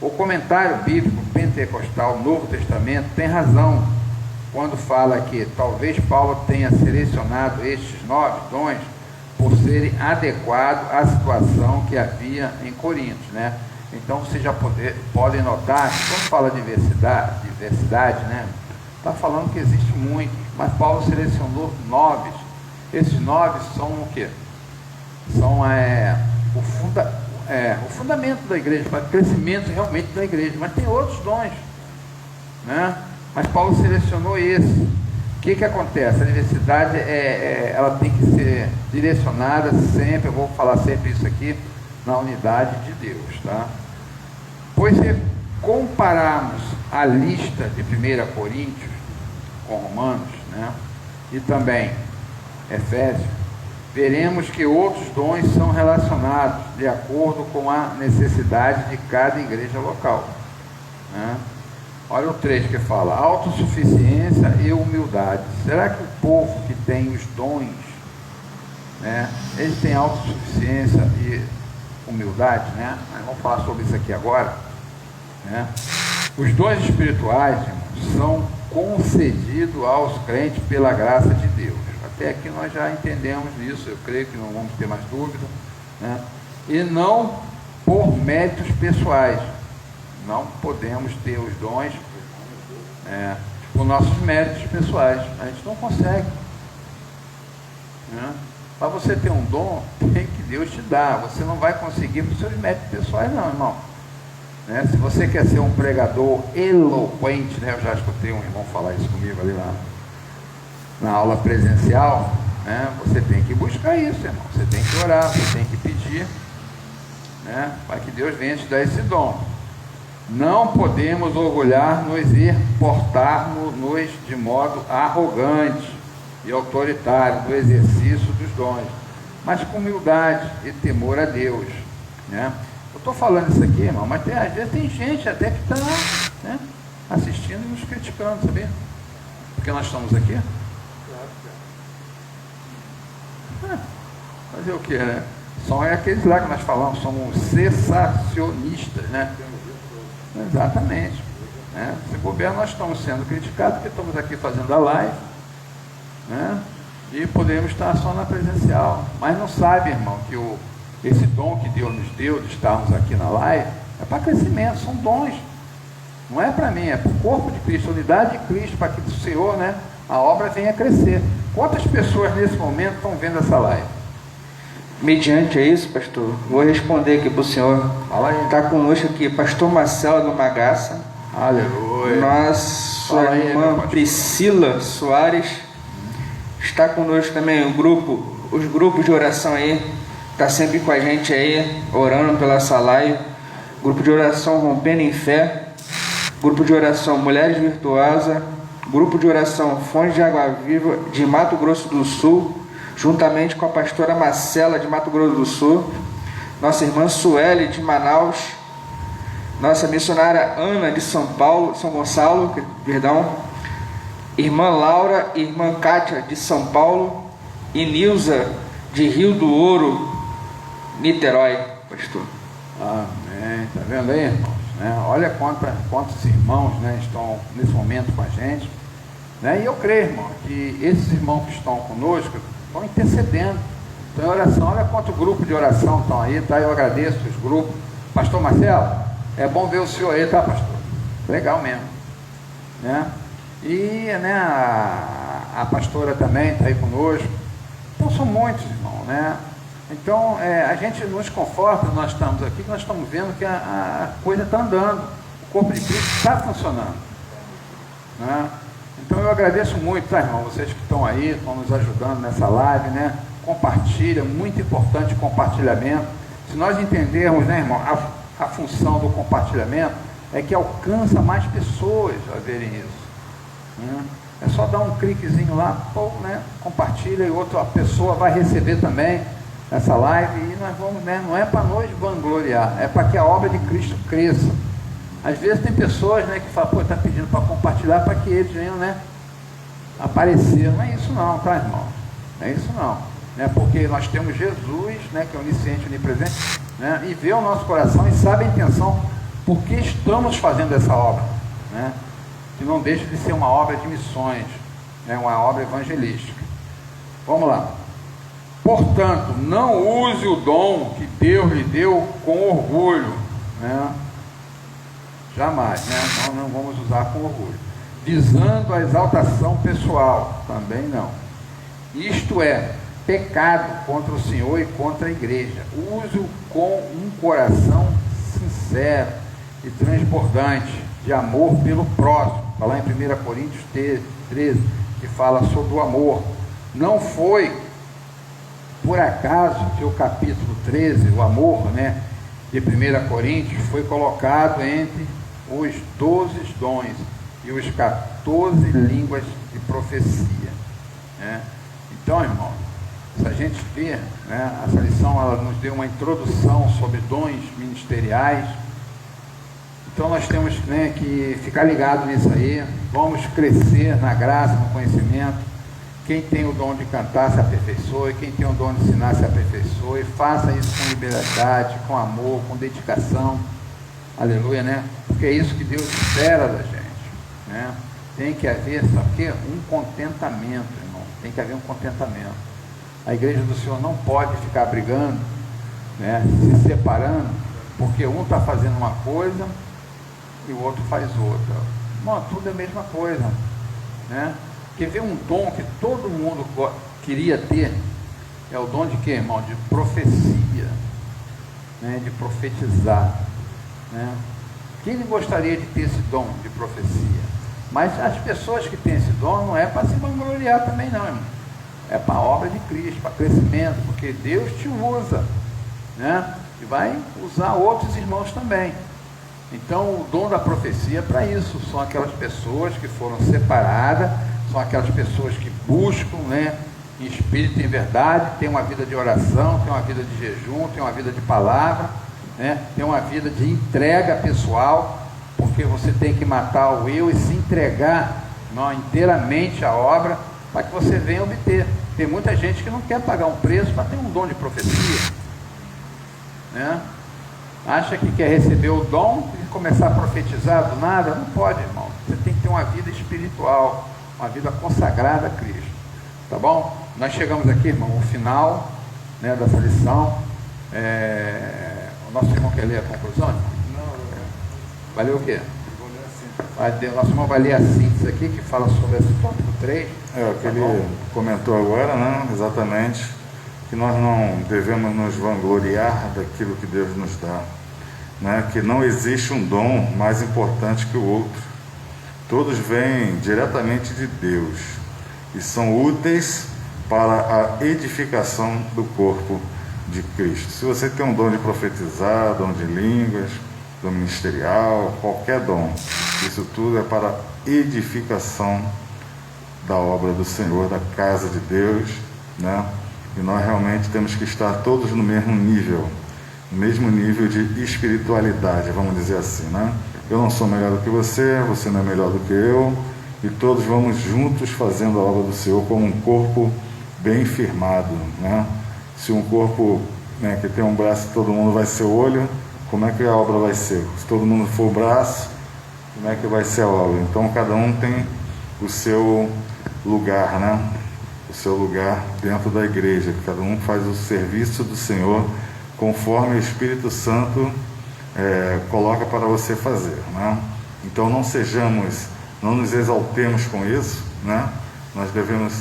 O comentário bíblico pentecostal Novo Testamento tem razão quando fala que talvez Paulo tenha selecionado estes 9 dons por serem adequados à situação que havia em Corinto, né? Então vocês já podem notar que quando fala diversidade, né, está falando que existe muito, mas Paulo selecionou 9. Esses 9 são o quê? São o fundamento da igreja, para o crescimento realmente da igreja, mas tem outros dons, né? Mas Paulo selecionou esse. O que acontece? A diversidade ela tem que ser direcionada sempre, eu vou falar sempre isso aqui, na unidade de Deus, tá? Pois se compararmos a lista de 1 Coríntios com Romanos, né, e também Efésios, veremos que outros dons são relacionados de acordo com a necessidade de cada igreja local, né? Olha o 3 que fala, autossuficiência e humildade. Será que o povo que tem os dons, né, eles têm autossuficiência e humildade, né? Vamos falar sobre isso aqui agora, né? Os dons espirituais, irmãos, são concedidos aos crentes pela graça de Deus. Até aqui nós já entendemos isso, eu creio que não vamos ter mais dúvida, né? E não por méritos pessoais. Não podemos ter os dons por nossos méritos pessoais. A gente não consegue, né? Para você ter um dom, tem que Deus te dá. Você não vai conseguir por seus méritos pessoais, não, irmão, né? Se você quer ser um pregador eloquente, né? Eu já escutei um irmão falar isso comigo ali na aula presencial, né? Você tem que buscar isso, irmão. Você tem que orar, você tem que pedir, né, para que Deus venha te dar esse dom. Não podemos orgulhar-nos e portarmos-nos de modo arrogante e autoritário no exercício dos dons, mas com humildade e temor a Deus, né? Eu estou falando isso aqui, irmão, mas às vezes tem gente até que está, né, assistindo e nos criticando, sabia? Porque nós estamos aqui. Fazer o que, né? São aqueles lá que nós falamos, somos cessacionistas, né? Exatamente, né? Se bobear, nós estamos sendo criticados porque estamos aqui fazendo a live, né? E podemos estar só na presencial, mas não sabe, irmão, que esse dom que Deus nos deu de estarmos aqui na live é para crescimento, são dons, não é para mim, é para o corpo de Cristo, a unidade de Cristo, para que o Senhor, né, a obra venha a crescer. Quantas pessoas nesse momento estão vendo essa live? Mediante isso, pastor, vou responder aqui para o senhor. Está conosco aqui Pastor Marcelo do Magaça. Aleluia. Nossa irmã Priscila Soares está conosco também. Os grupos de oração aí, está sempre com a gente aí, orando pela essa live. Grupo de oração Rompendo em Fé, grupo de oração Mulheres Virtuosas, grupo de oração Fonte de Água Viva de Mato Grosso do Sul, juntamente com a pastora Marcela de Mato Grosso do Sul, nossa irmã Sueli de Manaus, nossa missionária Ana de São Gonçalo, irmã Laura e irmã Kátia de São Paulo e Nilza de Rio do Ouro, Niterói, pastor. Amém. Está vendo aí, irmãos? né? Olha quantos irmãos, né, estão nesse momento com a gente, né? E eu creio, irmão, que esses irmãos que estão conosco estão intercedendo, estão em oração. Olha quanto grupo de oração estão aí, tá? Eu agradeço os grupos. Pastor Marcelo, é bom ver o senhor aí, tá, pastor? Legal mesmo, né? E, né, a pastora também está aí conosco. Então são muitos, irmão, né? Então a gente nos conforta, nós estamos aqui, nós estamos vendo que a coisa está andando, o corpo de Cristo está funcionando, né? Então eu agradeço muito, tá, irmão? Vocês que estão aí, estão nos ajudando nessa live, né? Compartilha, muito importante o compartilhamento. Se nós entendermos, né, irmão, a função do compartilhamento é que alcança mais pessoas a verem isso, né? É só dar um cliquezinho lá, pô, né? Compartilha e outra pessoa vai receber também essa live, e nós vamos, né? Não é para nós vangloriar, é para que a obra de Cristo cresça. Às vezes tem pessoas, né, que falam, pô, está pedindo para compartilhar para que eles venham, né, aparecer. Não é isso não, tá, irmão? Não é isso não, né? Porque nós temos Jesus, né, que é onisciente, onipresente, né, e vê o nosso coração e sabe a intenção por que estamos fazendo essa obra, né? Que não deixa de ser uma obra de missões, né, uma obra evangelística. Vamos lá. Portanto, não use o dom que Deus lhe deu com orgulho, né? Jamais, né? Não vamos usar com orgulho. Visando a exaltação pessoal, também não. Isto é, pecado contra o Senhor e contra a igreja. Use-o com um coração sincero e transbordante de amor pelo próximo. Está lá em 1 Coríntios 13, que fala sobre o amor. Não foi por acaso que o capítulo 13, o amor, né, de 1 Coríntios, foi colocado entre os 12 dons e os 14 línguas de profecia, né? Então, irmão, se a gente ver, né, essa lição, ela nos deu uma introdução sobre dons ministeriais. Então nós temos, né, que ficar ligado nisso aí. Vamos crescer na graça, no conhecimento. Quem tem o dom de cantar se aperfeiçoe, quem tem o dom de ensinar se aperfeiçoe. Faça isso com liberdade, com amor, com dedicação. Aleluia, né? Porque é isso que Deus espera da gente, né? Tem que haver, sabe o quê? Um contentamento, irmão. Tem que haver um contentamento. A igreja do Senhor não pode ficar brigando, né, se separando, porque um está fazendo uma coisa e o outro faz outra. Não, tudo é a mesma coisa, né? Quer ver um dom que todo mundo queria ter? É o dom de quê, irmão? De profecia, né? De profetizar, né? Quem não gostaria de ter esse dom de profecia? Mas as pessoas que têm esse dom não é para se vangloriar também não, irmão. É para a obra de Cristo, para crescimento, porque Deus te usa, né? E vai usar outros irmãos também. Então o dom da profecia é para isso. São aquelas pessoas que foram separadas, são aquelas pessoas que buscam, né, em espírito e em verdade, tem uma vida de oração, tem uma vida de jejum, tem uma vida de palavra, né, tem uma vida de entrega pessoal, porque você tem que matar o eu e se entregar, não, inteiramente à obra, para que você venha obter. Tem muita gente que não quer pagar um preço para ter um dom de profecia, né? Acha que quer receber o dom e começar a profetizar do nada? Não pode, irmão. Você tem que ter uma vida espiritual, uma vida consagrada a Cristo, tá bom? Nós chegamos aqui, irmão, ao final, né, dessa lição. O nosso irmão quer ler a conclusão? Não. Vai ler o quê? O nosso irmão vai ler a síntese aqui, que fala sobre esse tópico 3. O que ele comentou agora, né? Exatamente, que nós não devemos nos vangloriar daquilo que Deus nos dá, né? Que não existe um dom mais importante que o outro. Todos vêm diretamente de Deus e são úteis para a edificação do corpo de Cristo. Se você tem um dom de profetizar, dom de línguas, dom ministerial, qualquer dom, isso tudo é para edificação da obra do Senhor, da casa de Deus, né? E nós realmente temos que estar todos no mesmo nível de espiritualidade, vamos dizer assim, né? Eu não sou melhor do que você não é melhor do que eu, e todos vamos juntos fazendo a obra do Senhor como um corpo bem firmado, né? Se um corpo, né, que tem um braço, todo mundo vai ser olho, como é que a obra vai ser? Se todo mundo for o braço, como é que vai ser a obra? Então cada um tem o seu lugar, né? O seu lugar dentro da igreja. Cada um faz o serviço do Senhor conforme o Espírito Santo coloca para você fazer, né? Então não nos exaltemos com isso, né? Nós devemos,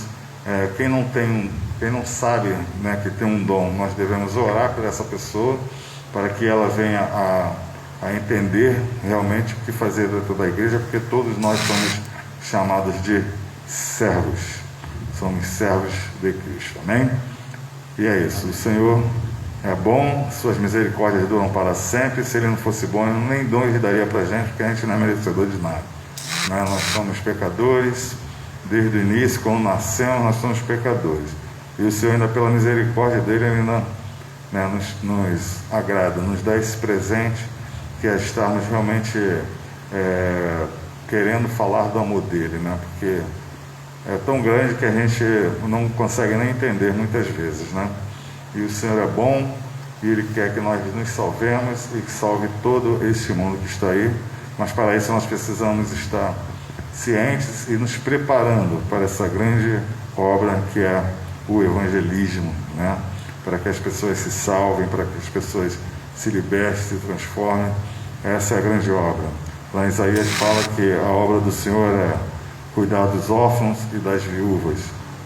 quem não sabe, né, que tem um dom, nós devemos orar por essa pessoa para que ela venha a entender realmente o que fazer dentro da igreja, porque todos nós somos chamados de servos, somos servos de Cristo, amém? E é isso, o Senhor é bom, suas misericórdias duram para sempre. Se Ele não fosse bom, nem dom Ele daria para a gente, porque a gente não é merecedor de nada, né? Nós somos pecadores, desde o início, quando nascemos, nós somos pecadores, e o Senhor ainda pela misericórdia dEle ainda, né, nos agrada, nos dá esse presente, que é estarmos realmente querendo falar do amor dEle, né? Porque é tão grande que a gente não consegue nem entender muitas vezes, né? E o Senhor é bom, e Ele quer que nós nos salvemos e que salve todo este mundo que está aí, mas para isso nós precisamos estar cientes e nos preparando para essa grande obra que é o evangelismo, né? Para que as pessoas se salvem, para que as pessoas se libertem, se transformem. Essa é a grande obra. Lá em Isaías fala que a obra do Senhor é cuidar dos órfãos e das viúvas.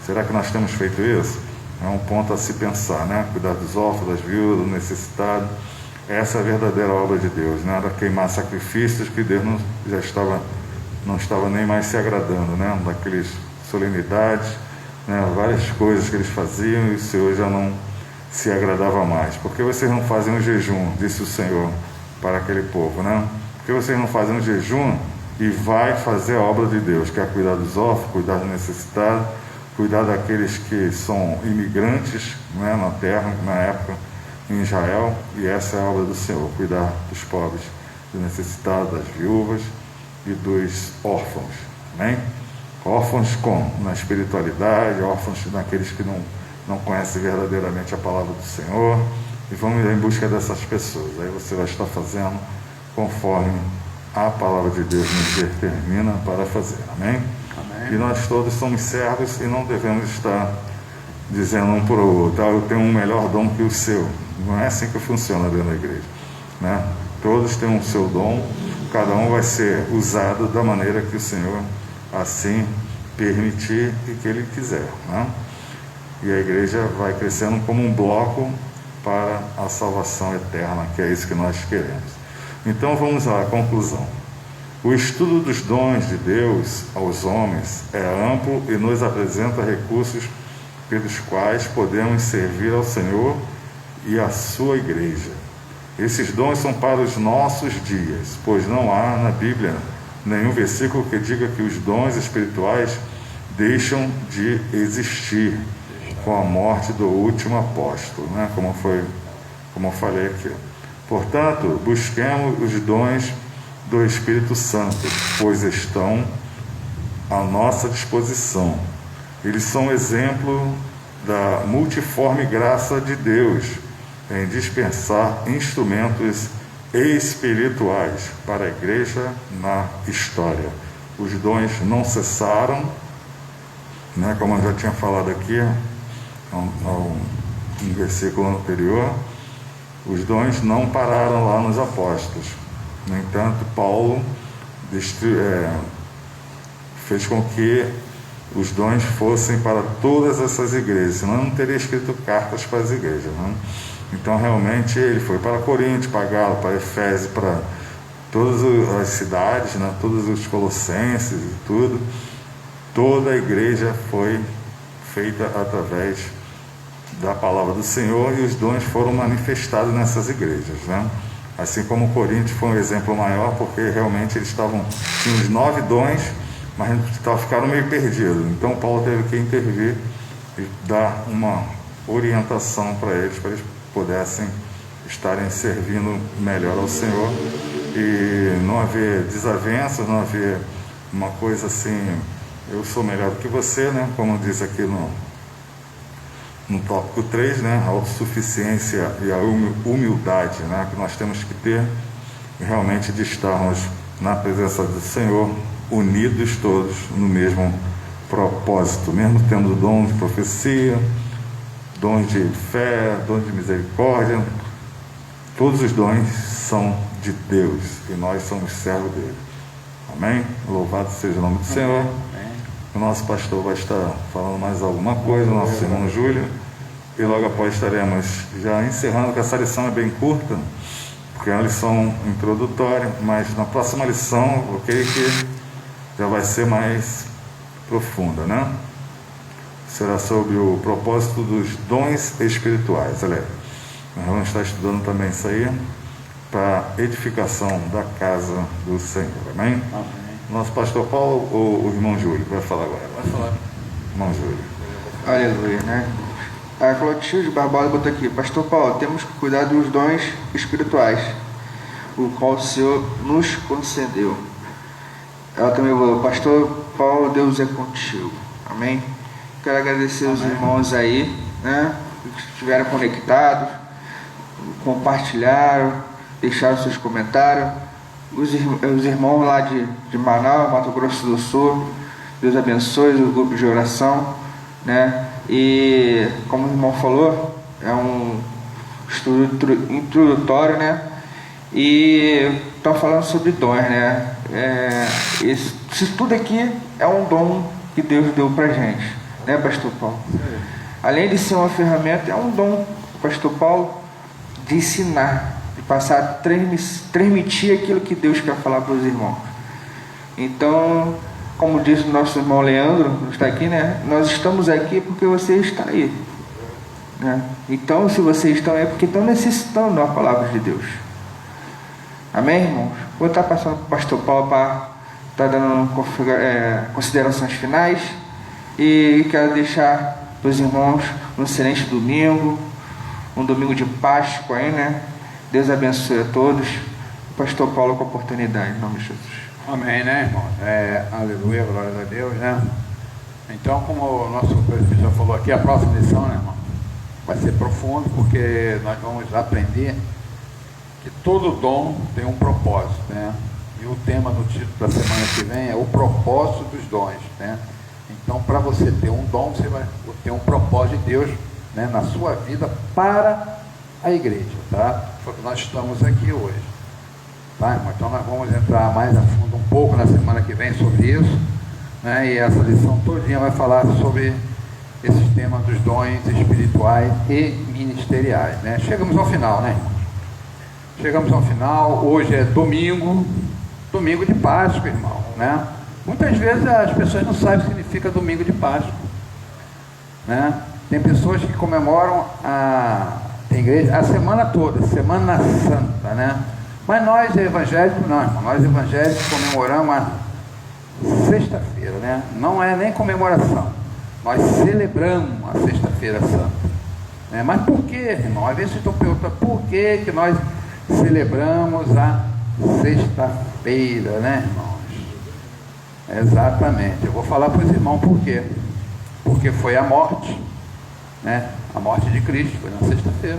Será que nós temos feito isso? É um ponto a se pensar, né? Cuidar dos órfãos, das viúvas, do necessitado. Essa é a verdadeira obra de Deus, né? Era queimar sacrifícios que Deus não estava nem mais se agradando, né? Daqueles solenidades, né? Várias coisas que eles faziam, e o Senhor já não se agradava mais. Por que vocês não fazem um jejum? Disse o Senhor para aquele povo, né? Por que vocês não fazem um jejum e vai fazer a obra de Deus, que é cuidar dos órfãos, cuidar do necessitado, cuidar daqueles que são imigrantes, né, na terra, na época, em Israel, e essa é a obra do Senhor, cuidar dos pobres, dos necessitados, das viúvas e dos órfãos, amém? Órfãos como? Na espiritualidade, órfãos daqueles que não conhecem verdadeiramente a palavra do Senhor, e vamos em busca dessas pessoas. Aí você vai estar fazendo conforme a palavra de Deus nos determina para fazer, amém? Amém. E nós todos somos servos e não devemos estar dizendo um para o outro, eu tenho um melhor dom que o seu. Não é assim que funciona dentro da igreja, né? Todos têm o seu dom, cada um vai ser usado da maneira que o Senhor assim permitir e que Ele quiser, né? E a igreja vai crescendo como um bloco para a salvação eterna, que é isso que nós queremos. Então vamos à conclusão. O estudo dos dons de Deus aos homens é amplo e nos apresenta recursos pelos quais podemos servir ao Senhor e à sua igreja. Esses dons são para os nossos dias, pois não há na Bíblia nenhum versículo que diga que os dons espirituais deixam de existir com a morte do último apóstolo, né? Como eu falei aqui. Portanto, busquemos os dons do Espírito Santo, pois estão à nossa disposição. Eles são exemplo da multiforme graça de Deus em dispensar instrumentos espirituais para a igreja na história. Os dons não cessaram, né? Como eu já tinha falado aqui no versículo anterior, os dons não pararam lá nos apóstolos. No entanto, Paulo fez com que os dons fossem para todas essas igrejas, senão não teria escrito cartas para as igrejas, né? Então realmente ele foi para Corinto, para Galo, para Efésio, para todas as cidades, né? Todos os colossenses e tudo. Toda a igreja foi feita através da palavra do Senhor, e os dons foram manifestados nessas igrejas, né? Assim como Corinto foi um exemplo maior, porque realmente eles tinham os 9 dons, mas ficaram meio perdidos. Então Paulo teve que intervir e dar uma orientação para eles pudessem estarem servindo melhor ao Senhor, e não haver desavenças, não haver uma coisa assim, eu sou melhor do que você, né? Como diz aqui no tópico 3, né, a autossuficiência e a humildade, né, que nós temos que ter realmente de estarmos na presença do Senhor, unidos todos no mesmo propósito, mesmo tendo dom de profecia, dons de fé, dons de misericórdia, todos os dons são de Deus e nós somos servos dele. Amém? Louvado seja o nome do Senhor. O nosso pastor vai estar falando mais alguma coisa, o nosso irmão Júlio, e logo após estaremos já encerrando, que essa lição é bem curta, porque é uma lição introdutória, mas na próxima lição eu creio que já vai ser mais profunda, né? Será sobre o propósito dos dons espirituais. Olha aí, nós vamos estar estudando também isso aí, para edificação da casa do Senhor. Amém? Amém. Nosso pastor Paulo ou o irmão Júlio vai falar agora? Vai falar. Irmão Júlio. Aleluia, né? A Clotilde Barbosa botou aqui: Pastor Paulo, temos que cuidar dos dons espirituais, o qual o Senhor nos concedeu. Ela também falou: Pastor Paulo, Deus é contigo. Amém? Quero agradecer os irmãos aí, né, que estiveram conectados, compartilharam, deixaram seus comentários. Os irmãos lá de Manaus, Mato Grosso do Sul, Deus abençoe o grupo de oração, né? E como o irmão falou, é um estudo introdutório, né? E estão falando sobre dons, né? Isso tudo aqui é um dom que Deus deu pra gente, né, Pastor Paulo? Além de ser uma ferramenta, é um dom, Pastor Paulo, de ensinar, de passar, transmitir aquilo que Deus quer falar para os irmãos. Então, como diz o nosso irmão Leandro, que está aqui, né? Nós estamos aqui porque você está aí, né? Então, se vocês estão aí, é porque estão necessitando da palavra de Deus. Amém, irmãos? Vou estar passando para o pastor Paulo para estar dando considerações finais. E quero deixar para os irmãos um excelente domingo, um domingo de Páscoa aí, né? Deus abençoe a todos. O pastor Paulo com a oportunidade, em nome de Jesus. Amém, né, irmão? Aleluia, glória a Deus, né? Então, como o nosso presbítero já falou aqui, a próxima lição, né, irmão, vai ser profundo, porque nós vamos aprender que todo dom tem um propósito, né? E o tema do título da semana que vem é o propósito dos dons, né? Então, para você ter um dom, você vai ter um propósito de Deus, né, na sua vida para a igreja, tá? Foi o que nós estamos aqui hoje, tá, irmão? Então, nós vamos entrar mais a fundo um pouco na semana que vem sobre isso, né? E essa lição todinha vai falar sobre esses temas dos dons espirituais e ministeriais, né? Chegamos ao final, né, irmão? Chegamos ao final. Hoje é domingo de Páscoa, irmão, né? Muitas vezes as pessoas não sabem o que significa domingo de Páscoa, né? Tem pessoas que comemoram tem igreja a semana toda, Semana Santa, né? Mas nós evangélicos não, irmão. Nós evangélicos comemoramos a sexta-feira, né? Não é nem comemoração, nós celebramos a Sexta-feira Santa, né? Mas por que, irmão? Às vezes vocês estão perguntando por que nós celebramos a sexta-feira, né, irmãos? Exatamente, eu vou falar para os irmãos por quê. Porque foi a morte, né? A morte de Cristo foi na sexta-feira.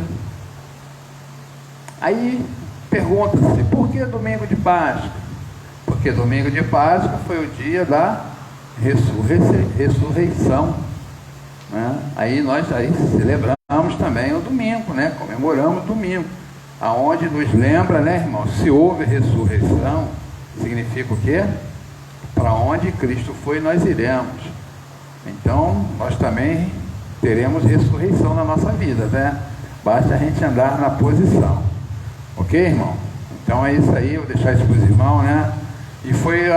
Aí pergunta-se, por que domingo de Páscoa? Porque domingo de Páscoa foi o dia da ressurreição, né? Aí nós celebramos também o domingo, né? Comemoramos o domingo, aonde nos lembra, né, irmão? Se houve ressurreição, significa o quê? Para onde Cristo foi, nós iremos. Então, nós também teremos ressurreição na nossa vida, né? Basta a gente andar na posição. Ok, irmão? Então é isso aí, eu vou deixar isso para os irmãos, né? E foi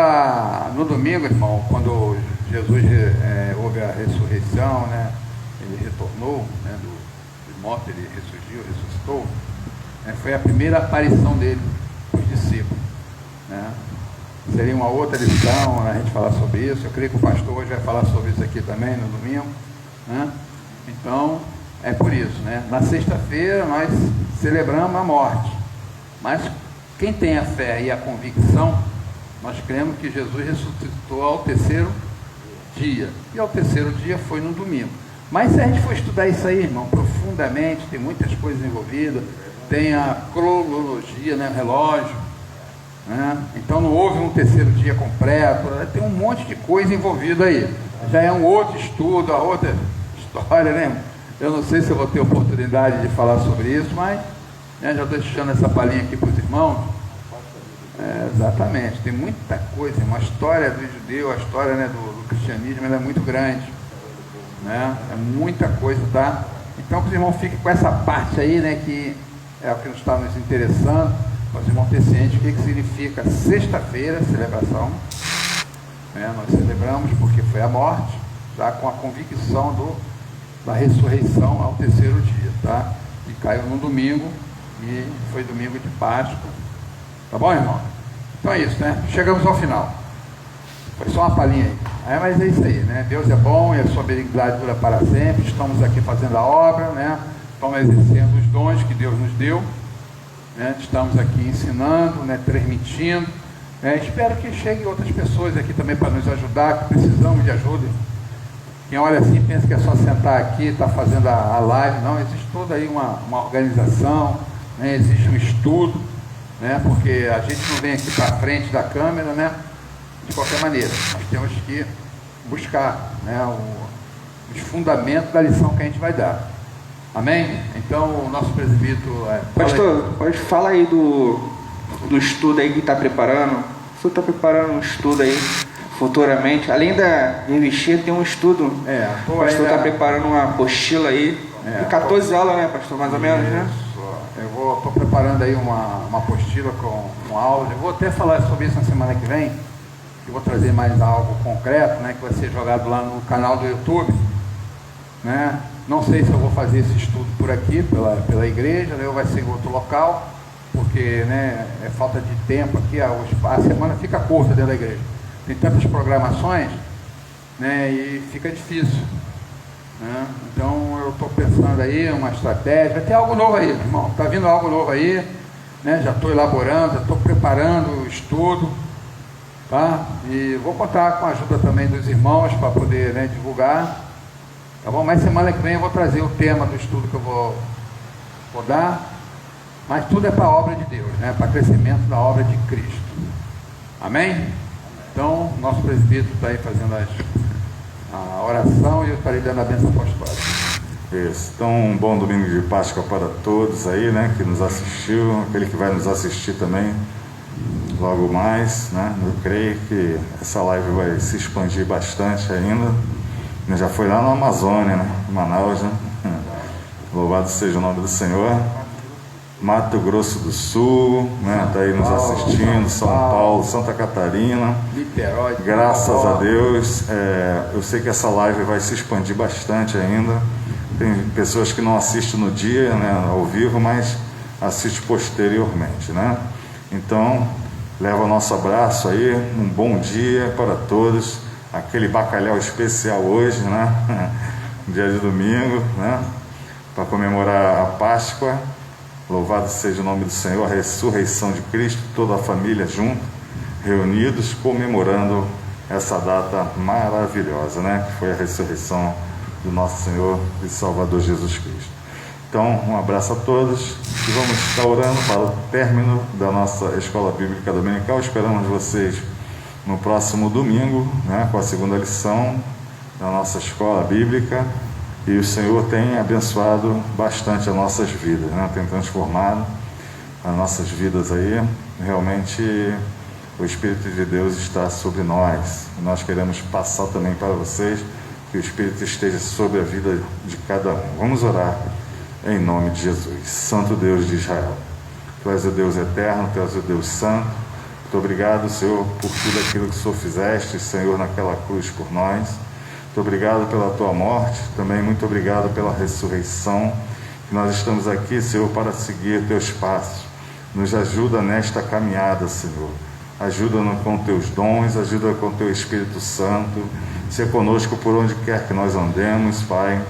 no domingo, irmão, quando Jesus houve a ressurreição, né? Ele retornou, né, de morte, ele ressuscitou, né? Foi a primeira aparição dele para os discípulos, né? Seria uma outra lição a gente falar sobre isso. Eu creio que o pastor hoje vai falar sobre isso aqui também no domingo, né? Então, é por isso, né? Na sexta-feira nós celebramos a morte, mas quem tem a fé e a convicção, nós cremos que Jesus ressuscitou ao terceiro dia, e ao terceiro dia foi no domingo. Mas se a gente for estudar isso aí, irmão, profundamente, tem muitas coisas envolvidas, tem a cronologia, né, o relógio, né? Então não houve um terceiro dia completo, tem um monte de coisa envolvida aí. Já é um outro estudo, a outra história, né? Eu não sei se eu vou ter oportunidade de falar sobre isso, mas né, já estou deixando essa palhinha aqui para os irmãos. Exatamente, tem muita coisa, uma história do judeu, a história, né, do cristianismo, ela é muito grande, né? É muita coisa, tá? Então que os irmãos fiquem com essa parte aí, né, que é o que nos está nos interessando, para os irmãos ter ciente o que significa sexta-feira, celebração, né? Nós celebramos porque foi a morte, já com a convicção da ressurreição ao terceiro dia, tá? E caiu no domingo, e foi domingo de Páscoa. Tá bom, irmão? Então é isso, né? Chegamos ao final. Foi só uma palhinha aí. Mas é isso aí, né? Deus é bom e a sua benignidade dura para sempre. Estamos aqui fazendo a obra, né? Estamos exercendo os dons que Deus nos deu, né? Estamos aqui ensinando, né? Transmitindo. Espero que cheguem outras pessoas aqui também para nos ajudar, que precisamos de ajuda. Quem olha assim pensa que é só sentar aqui e estar fazendo a live. Não, existe toda aí uma organização, né? Existe um estudo, né? Porque a gente não vem aqui para frente da câmera, né? De qualquer maneira, nós temos que buscar, né, os fundamentos da lição que a gente vai dar. Amém? Então o nosso presbítero pastor, pode falar aí do estudo aí que está preparando. O senhor está preparando um estudo aí futuramente, além da revistinha tem um estudo. O pastor está preparando uma apostila aí, de 14 aulas, né, pastor, mais ou menos, né? Eu estou preparando aí uma apostila com aulas. Eu vou até falar sobre isso na semana que vem. Eu vou trazer mais algo concreto, né, que vai ser jogado lá no canal do YouTube, né? Não sei se eu vou fazer esse estudo por aqui, pela igreja, né, ou vai ser em outro local, porque, né, é falta de tempo aqui, a semana fica curta dentro da igreja. Tem tantas programações, né, e fica difícil, né? Então eu estou pensando aí uma estratégia, vai ter algo novo aí, irmão, está vindo algo novo aí, né? Já estou elaborando, já estou preparando o estudo, tá? E vou contar com a ajuda também dos irmãos para poder, né, divulgar, tá bom? Mas semana que vem eu vou trazer o tema do estudo que eu vou dar, mas tudo é para a obra de Deus, né? Para crescimento da obra de Cristo. Amém? Então, nosso presbítero está aí fazendo a oração e eu estarei dando a bênção apostólica. Isso. Então, um bom domingo de Páscoa para todos aí, né, que nos assistiu, aquele que vai nos assistir também logo mais, né? Eu creio que essa live vai se expandir bastante ainda. Já foi lá na Amazônia, né? Manaus, né? Louvado seja o nome do Senhor. Mato Grosso do Sul, né? Está aí nos assistindo, São Paulo, Santa Catarina, Niterói. Graças a Deus. Eu sei que essa live vai se expandir bastante ainda. Tem pessoas que não assistem no dia, né, ao vivo, mas assistem posteriormente, né? Então, leva o nosso abraço aí, um bom dia para todos. Aquele bacalhau especial hoje, né? Dia de domingo, né? Para comemorar a Páscoa. Louvado seja o nome do Senhor, a ressurreição de Cristo, toda a família junto, reunidos, comemorando essa data maravilhosa, né? Que foi a ressurreição do nosso Senhor e Salvador Jesus Cristo. Então, um abraço a todos e vamos estar orando para o término da nossa Escola Bíblica Dominical. Esperamos vocês no próximo domingo, né, com a segunda lição da nossa Escola Bíblica. E o Senhor tem abençoado bastante as nossas vidas, né? Tem transformado as nossas vidas aí. Realmente o Espírito de Deus está sobre nós. E nós queremos passar também para vocês que o Espírito esteja sobre a vida de cada um. Vamos orar em nome de Jesus. Santo Deus de Israel, Tu és o Deus eterno, Tu és o Deus santo. Muito obrigado, Senhor, por tudo aquilo que o Senhor fizeste, Senhor, naquela cruz por nós. Muito obrigado pela Tua morte, também muito obrigado pela ressurreição. Nós estamos aqui, Senhor, para seguir Teus passos. Nos ajuda nesta caminhada, Senhor. Ajuda-nos com Teus dons, ajuda com Teu Espírito Santo. Seja conosco por onde quer que nós andemos, Pai.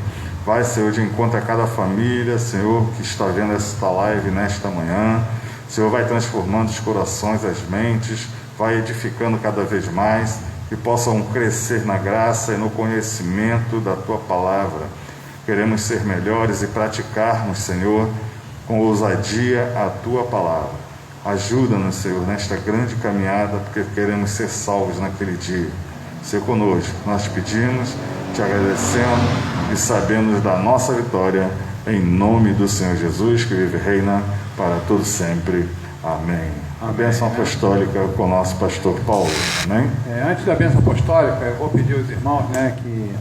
Vai, Senhor, de encontro a cada família, Senhor, que está vendo esta live nesta manhã. Senhor, vai transformando os corações, as mentes, vai edificando cada vez mais, que possam crescer na graça e no conhecimento da Tua palavra. Queremos ser melhores e praticarmos, Senhor, com ousadia a Tua palavra. Ajuda-nos, Senhor, nesta grande caminhada, porque queremos ser salvos naquele dia. Ser conosco, nós te pedimos, te agradecemos e sabemos da nossa vitória, em nome do Senhor Jesus, que vive e reina para todo sempre. Amém. A bênção apostólica com o nosso pastor Paulo. Amém? Antes da bênção apostólica, eu vou pedir aos irmãos, que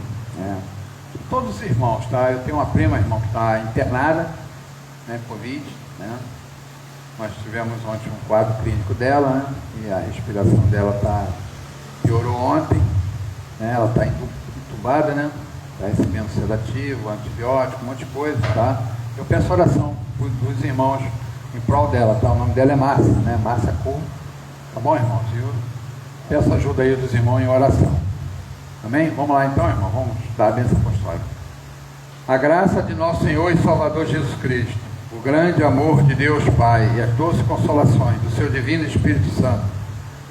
todos os irmãos, tá? Eu tenho uma prima, irmão, que está internada, Covid, Nós tivemos ontem um quadro clínico dela, e a respiração dela piorou ontem, ela está entubada, está recebendo sedativo, antibiótico, um monte de coisa, tá? Eu peço oração dos irmãos em prol dela, tá? O nome dela é Márcia, Márcia Cor, tá bom, irmãos? Eu peço ajuda aí dos irmãos em oração. Amém? Vamos lá então, irmão, vamos dar a bênção apostólica. A graça de nosso Senhor e Salvador Jesus Cristo, o grande amor de Deus Pai e as doces consolações do seu divino Espírito Santo,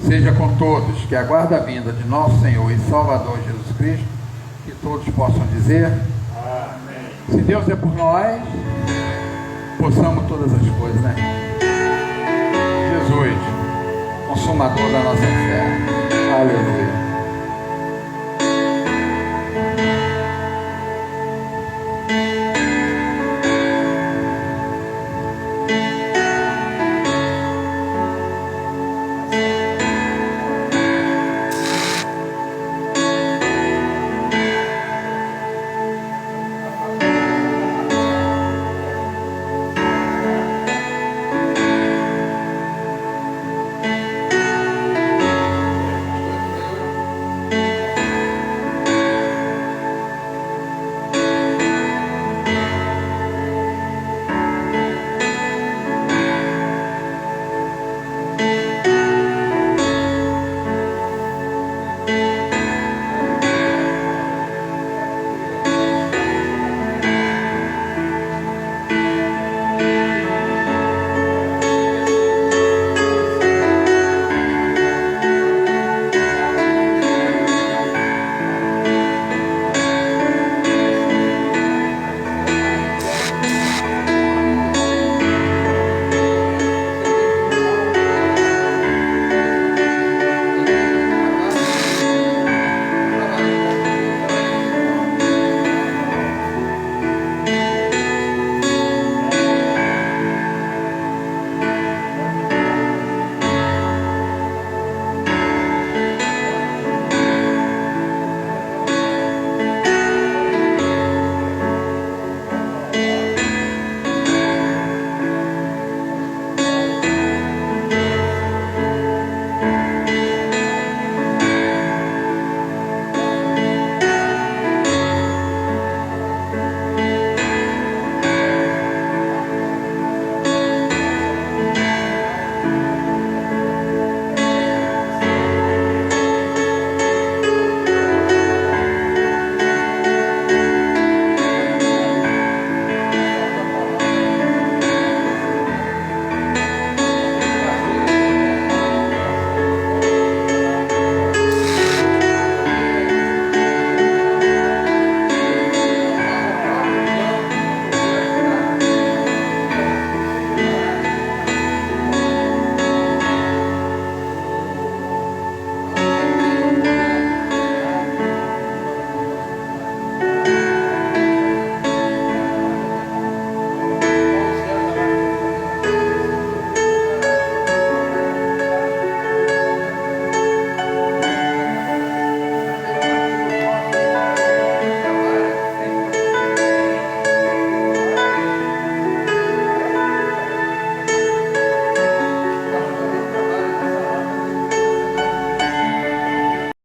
seja com todos que aguardam a vinda de nosso Senhor e Salvador Jesus Cristo, que todos possam dizer: amém. Se Deus é por nós, possamos todas as coisas, Jesus, consumador da nossa fé. Aleluia.